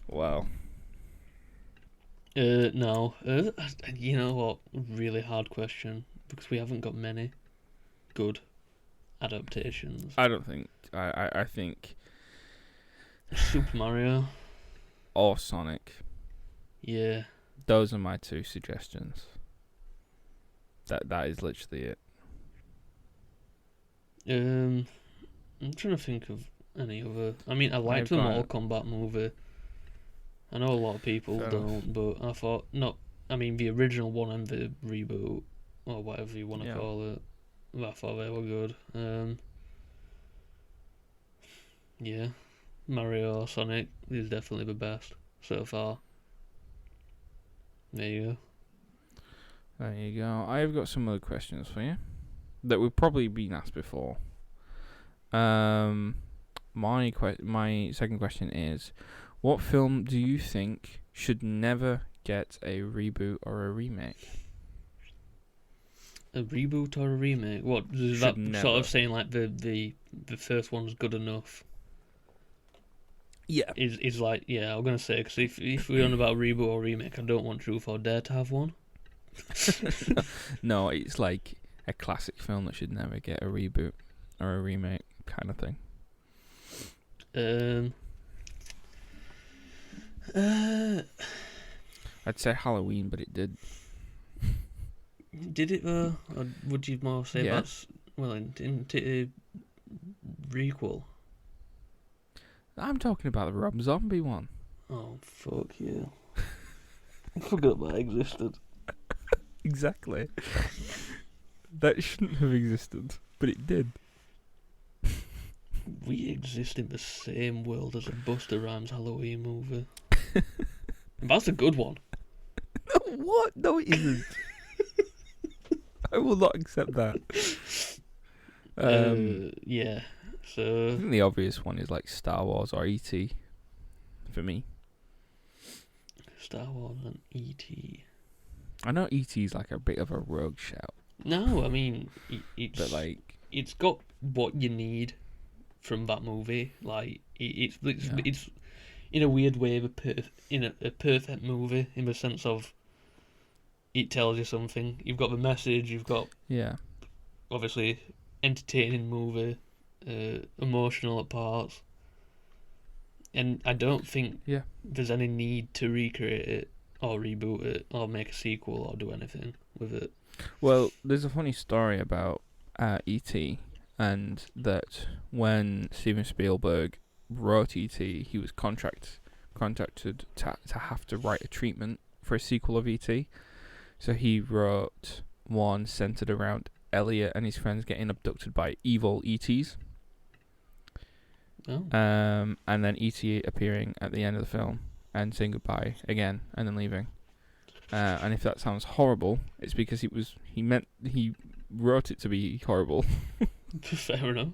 Wow. No. You know what? Really hard question, because we haven't got many good adaptations. I don't think. I think. Super Mario. Or Sonic. Yeah. Those are my two suggestions. That is literally it. I'm trying to think of any other. I mean, I liked the Mortal Kombat movie. I know a lot of people don't, but I thought I mean, the original one and the reboot, or whatever you want to call it. I thought they were good. Yeah, Mario or Sonic is definitely the best so far. There you go. There you go. I've got some other questions for you that we've probably been asked before. My second question is, what film do you think should never get a reboot or a remake? A reboot or a remake? What is that sort of saying? Like the first one's good enough? Yeah. Is like, yeah, I'm gonna say, because if we're on about a reboot or remake, I don't want Truth or Dare to have one. No, it's like a classic film that should never get a reboot or a remake kind of thing. I'd say Halloween, but it did. Did it though? Or would you more say Yeah. that's, well, didn't it requel. I'm talking about the Rob Zombie one. Oh, fuck yeah. I forgot that existed. Exactly. That shouldn't have existed, but it did. We exist in the same world as a Busta Rhymes Halloween movie. That's a good one. No, what? No, it isn't. I will not accept that. Yeah. I So think the obvious one is like Star Wars or E.T. for me. Star Wars and E.T. I know E.T. is like a bit of a rogue shout, No, I mean but like, it's got what you need from that movie. Like it's Yeah. it's in a weird way a perfect movie in the sense of it tells you something. You've got the message. You've got yeah, obviously entertaining movie, emotional at parts, and I don't think yeah. there's any need to recreate it or reboot it or make a sequel or do anything with it. Well, there's a funny story about E.T. and that when Steven Spielberg wrote E.T., he was contracted to have to write a treatment for a sequel of E.T. So he wrote one centered around Elliot and his friends getting abducted by evil ETs. Oh, And then E.T. appearing at the end of the film and saying goodbye again and then leaving. And if that sounds horrible, it's because he wrote it to be horrible, fair enough.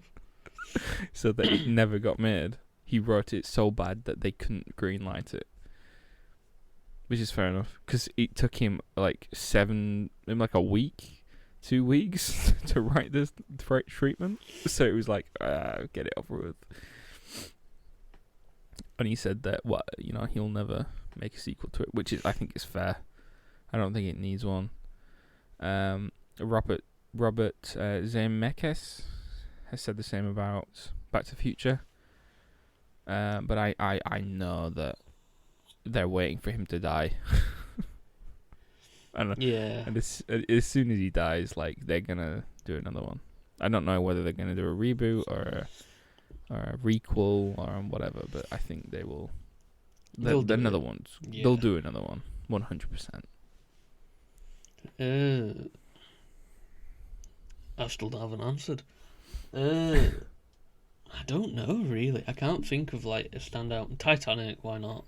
so that it never got made. He wrote it so bad that they couldn't greenlight it, which is fair enough because it took him like a week, 2 weeks to write this treatment. So it was like, get it over with. And he said that he'll never make a sequel to it, which I think is fair. I don't think it needs one. Robert Zemeckis has said the same about Back to the Future. But I know that they're waiting for him to die. Yeah. And as soon as he dies, like, they're gonna do another one. I don't know whether they're gonna do a reboot or a requel or whatever, but I think they will. They'll do another it. one. Yeah. They'll do another one, 100%. I still haven't answered. I don't know really. I can't think of like a standout. Titanic, why not?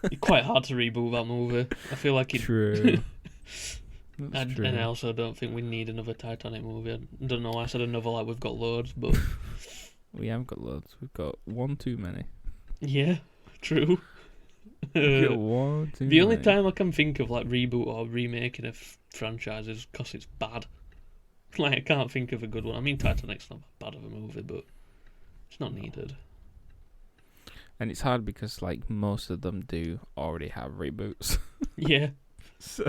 It's quite hard to reboot that movie. I feel like it. True. That's true. And I also don't think we need another Titanic movie. I don't know. I said another like we've got loads, but We haven't got loads. We've got one too many. yeah, true. We've got one too The only many. time I can think of like reboot or remaking a franchise is because it's bad. Like I can't think of a good one. I mean, Titanic's not that bad of a movie, but it's not needed. And it's hard because like most of them do already have reboots. Yeah. So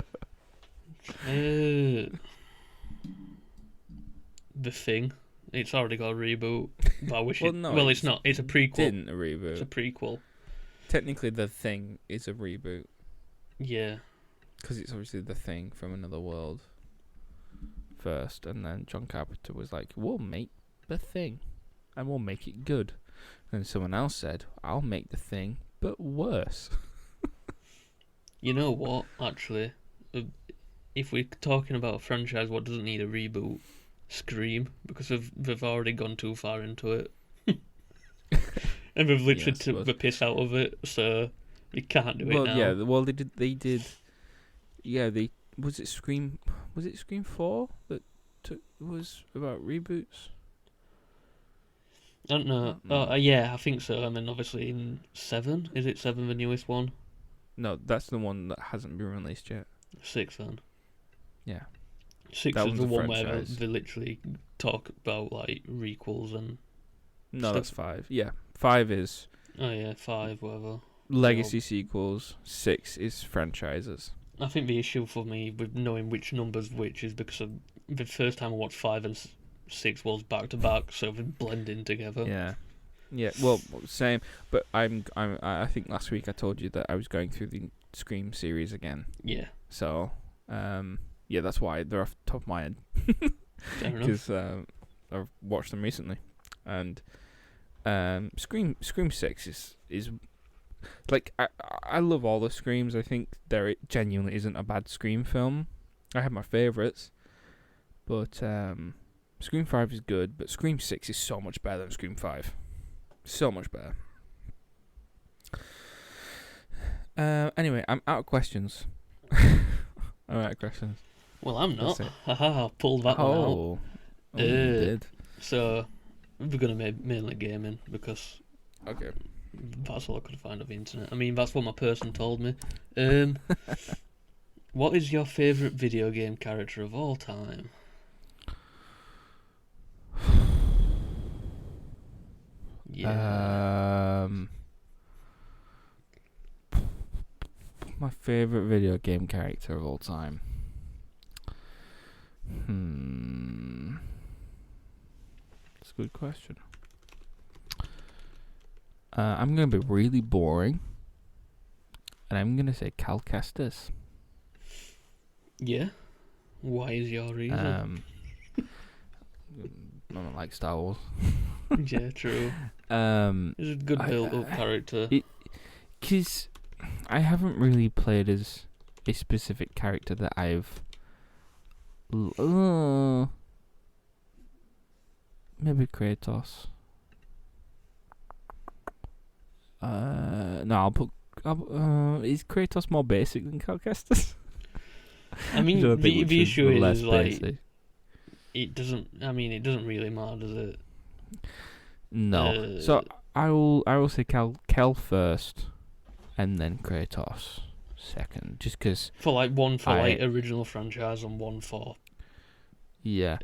The Thing. It's already got a reboot. But I wish it's not. It's a prequel. Didn't a reboot. It's a prequel. Technically, The Thing is a reboot Yeah. because it's obviously The Thing from another world first, and then John Carpenter was like, "We'll make The Thing, and we'll make it good." And someone else said, "I'll make The Thing, but worse." You know what? Actually, if we're talking about a franchise, what doesn't need a reboot? Scream, because they've already gone too far into it, and they've literally took the piss out of it. So you can't do it now. Well, yeah. Well, they did. Yeah, was it Scream 4 that was about reboots? I don't know. Oh, yeah, I think so. And then obviously in 7, is it 7 the newest one? No, that's the one that hasn't been released yet. 6 then. Yeah. 6 That is the one's a one where franchise. they literally talk about like requels and No, stuff. that's 5. Yeah, 5 is 5, whatever. legacy sequels. 6 is franchises. I think the issue for me with knowing which number's which is because of the first time I watched 5 and 6 was back to back, so they're blending together. Yeah. Yeah, well, same. But I think last week I told you that I was going through the Scream series again. Yeah. So, yeah, that's why they're off the top of my head. Fair enough. Because I've watched them recently. and Scream 6 is like I love all the Screams. I think there genuinely isn't a bad Scream film. I have my favourites, but Scream 5 is good, but Scream 6 is so much better than Scream 5. So much better. Anyway, I'm out of questions. I'm out of questions. Well, I'm not. Haha, pulled that one out. Oh, you did. So, we're going to mainly gaming, because Okay. that's all I could find on the internet. I mean, that's what my person told me. What is your favourite video game character of all time? Yeah. My favourite video game character of all time. That's a good question. I'm going to be really boring, and I'm going to say Cal Kestis. Yeah? Why is your reason? I don't like Star Wars. Yeah, true. He's a good built-up character. Because I haven't really played as a specific character that I've... maybe Kratos. No, I'll put... is Kratos more basic than Cal Kestis? I mean, the issue is, like... basic. It doesn't really matter, does it? No. So I will say Kel first, and then Kratos second, just because for original franchise and one for the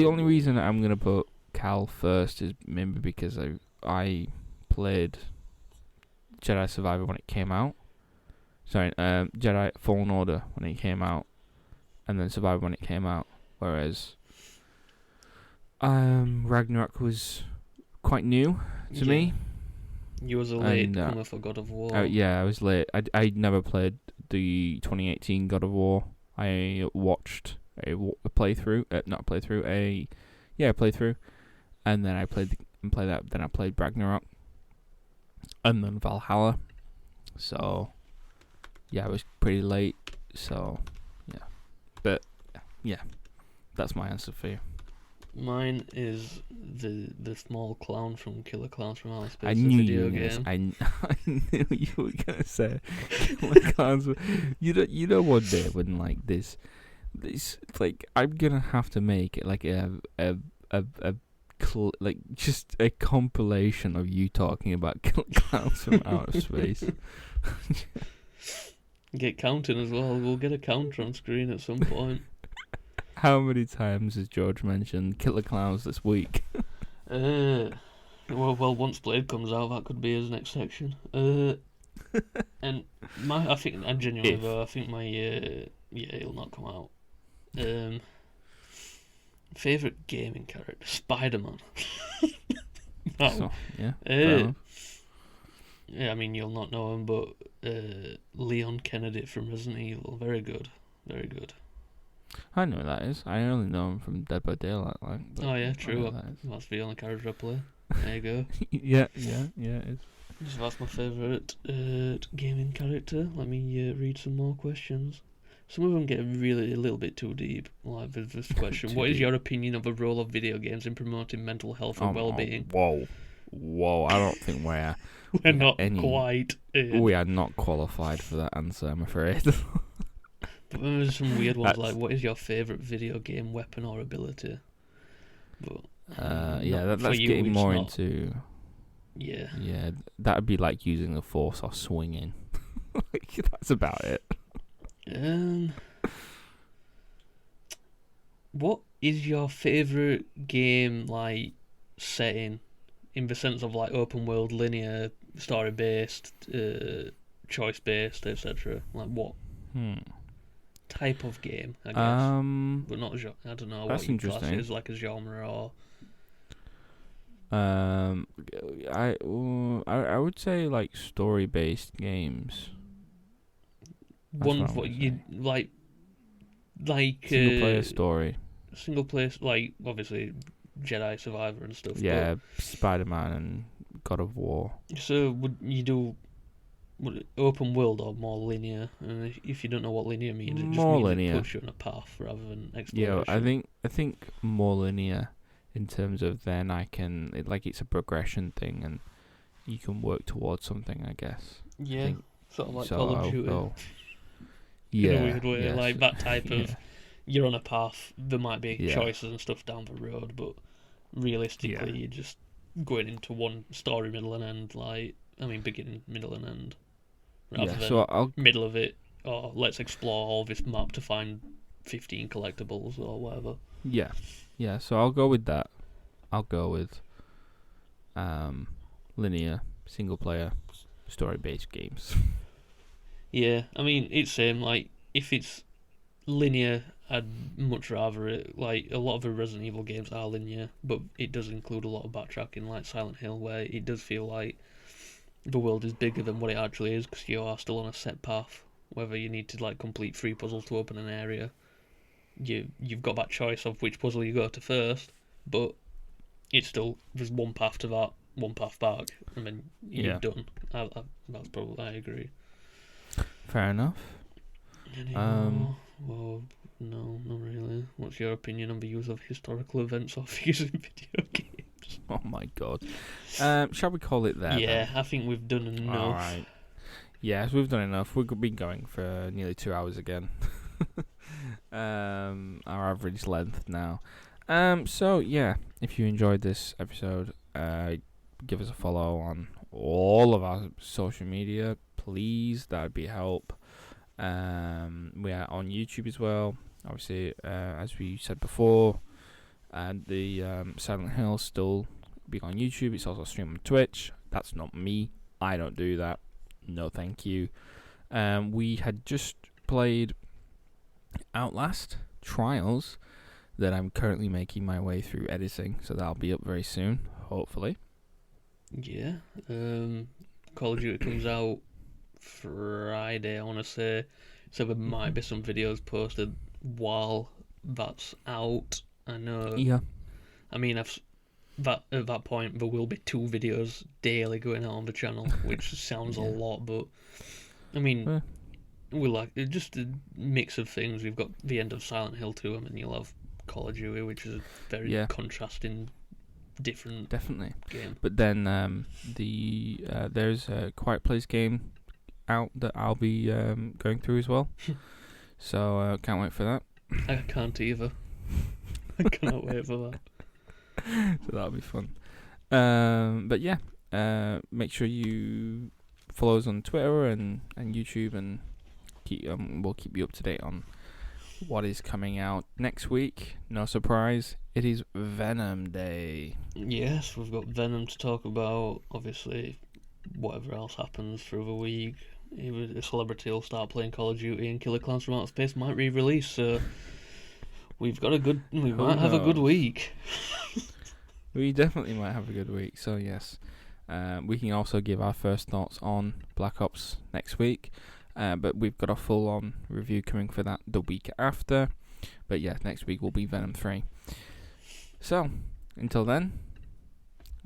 only reason I'm gonna put Cal first is maybe because I played Jedi Survivor when it came out. Sorry, Jedi Fallen Order when it came out, and then Survivor when it came out. Whereas Ragnarok was quite new to me. You was a late comer for God of War. Yeah, I was late. I never played the 2018 God of War. I watched a playthrough, not a playthrough, a playthrough, and then I played that. Then I played Ragnarok, and then Valhalla. So yeah, I was pretty late. So yeah, but yeah, that's my answer for you. Mine is the small clown from Killer Clowns from Outer Space. I knew video you were game. I knew you were gonna say Killer Clowns. You know one day when like this like I'm gonna have to make it like just a compilation of you talking about Killer Clowns from Outer Space. Get counting as well. We'll get a counter on screen at some point. How many times has George mentioned Killer Clowns this week? Well, once Blade comes out, that could be his next section. And I think my he'll not come out. Favorite gaming character, Spider-Man. No. So, yeah. Yeah, I mean you'll not know him, but Leon Kennedy from Resident Evil, very good, very good. I know who that is. I only know him from Dead by Daylight. Oh yeah, true. That's the only character I play. There you go. yeah, it is. So that's my favourite gaming character. Let me read some more questions. Some of them get really a little bit too deep. Like this question: what is your opinion of the role of video games in promoting mental health and well-being? Whoa! I don't think we're not quite. We are not qualified for that answer, I'm afraid. But then there's some weird ones like, what is your favourite video game weapon or ability? But that's getting more into... Yeah. Yeah, that would be like using the Force or swinging. That's about it. What is your favourite game, like, setting? In the sense of, like, open world, linear, story-based, choice-based, etc. Like, what? Type of game, I guess, but not genre. I don't know what you class it as, like a genre or. I would say like story-based games. What you like single player story. Single player, like obviously Jedi Survivor and stuff. Yeah, Spider-Man and God of War. But, so would you do open world or more linear? And if you don't know what linear means, it just More means linear. it puts you on a path rather than Yeah, exploration. I think more linear in terms of then it's a progression thing and you can work towards something, I guess. Yeah, I think sort of like so. Call of I'll Duty. go. In a Yeah, weird way, yes, like that type yeah, of you're on a path. There might be yeah, choices and stuff down the road, but yeah, realistically, you're just going into one story, middle and end. Like, I mean, beginning, middle, and end, rather yeah. So than I'll middle of it. Or let's explore all this map to find 15 collectibles or whatever. yeah, yeah. So I'll go with that. I'll go with linear single player story based games. Yeah, I mean, it's same. Like, if it's linear, I'd much rather it. Like, a lot of the Resident Evil games are linear, but it does include a lot of backtracking, like Silent Hill, where it does feel like the world is bigger than what it actually is because you are still on a set path. Whether you need to like complete 3 puzzles to open an area, you've got that choice of which puzzle you go to first, but it's still there's one path to that, one path back, and then you're Yeah, done. That's probably I agree. fair enough. Any Um, more? Well, no, not really. What's your opinion on the use of historical events or figures in video games? oh my god. Shall we call it there? Yeah, Then? I think we've done enough. All right. Yes, we've done enough. We've been going for nearly 2 hours again. Our average length now. So yeah, if you enjoyed this episode, give us a follow on all of our social media, please. That'd be a help. We are on YouTube as well. Obviously, as we said before, and the Silent Hill still being on YouTube. It's also streamed on Twitch. That's not me. I don't do that. No, thank you. We had just played Outlast Trials that I'm currently making my way through editing, so that'll be up very soon, hopefully. Yeah. Call of Duty comes out Friday, I want to say. So there might be some videos posted while that's out. I know. Yeah. I mean, at that point there will be 2 videos daily going out on the channel, which sounds a Yeah. lot, but I mean, Eh. we like just a mix of things. We've got the end of Silent Hill 2, and then you'll have Call of Duty, which is a very contrasting, different Definitely. game. But then there's a Quiet Place game out that I'll be going through as well. So can't wait for that. I can't either. I cannot wait for that. So that'll be fun. But yeah, make sure you follow us on Twitter and YouTube, and we'll keep you up to date on what is coming out next week. No surprise, it is Venom Day. Yes, we've got Venom to talk about. Obviously, whatever else happens through the week, a celebrity will start playing Call of Duty, and Killer Clowns from Outer Space might re-release. So we might have a good week. We definitely might have a good week. So yes, we can also give our first thoughts on Black Ops next week. But we've got a full-on review coming for that the week after. But yeah, next week will be Venom 3. So, until then,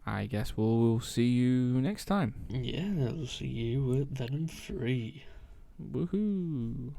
I guess we'll see you next time. Yeah, I'll see you at Venom 3. Woohoo!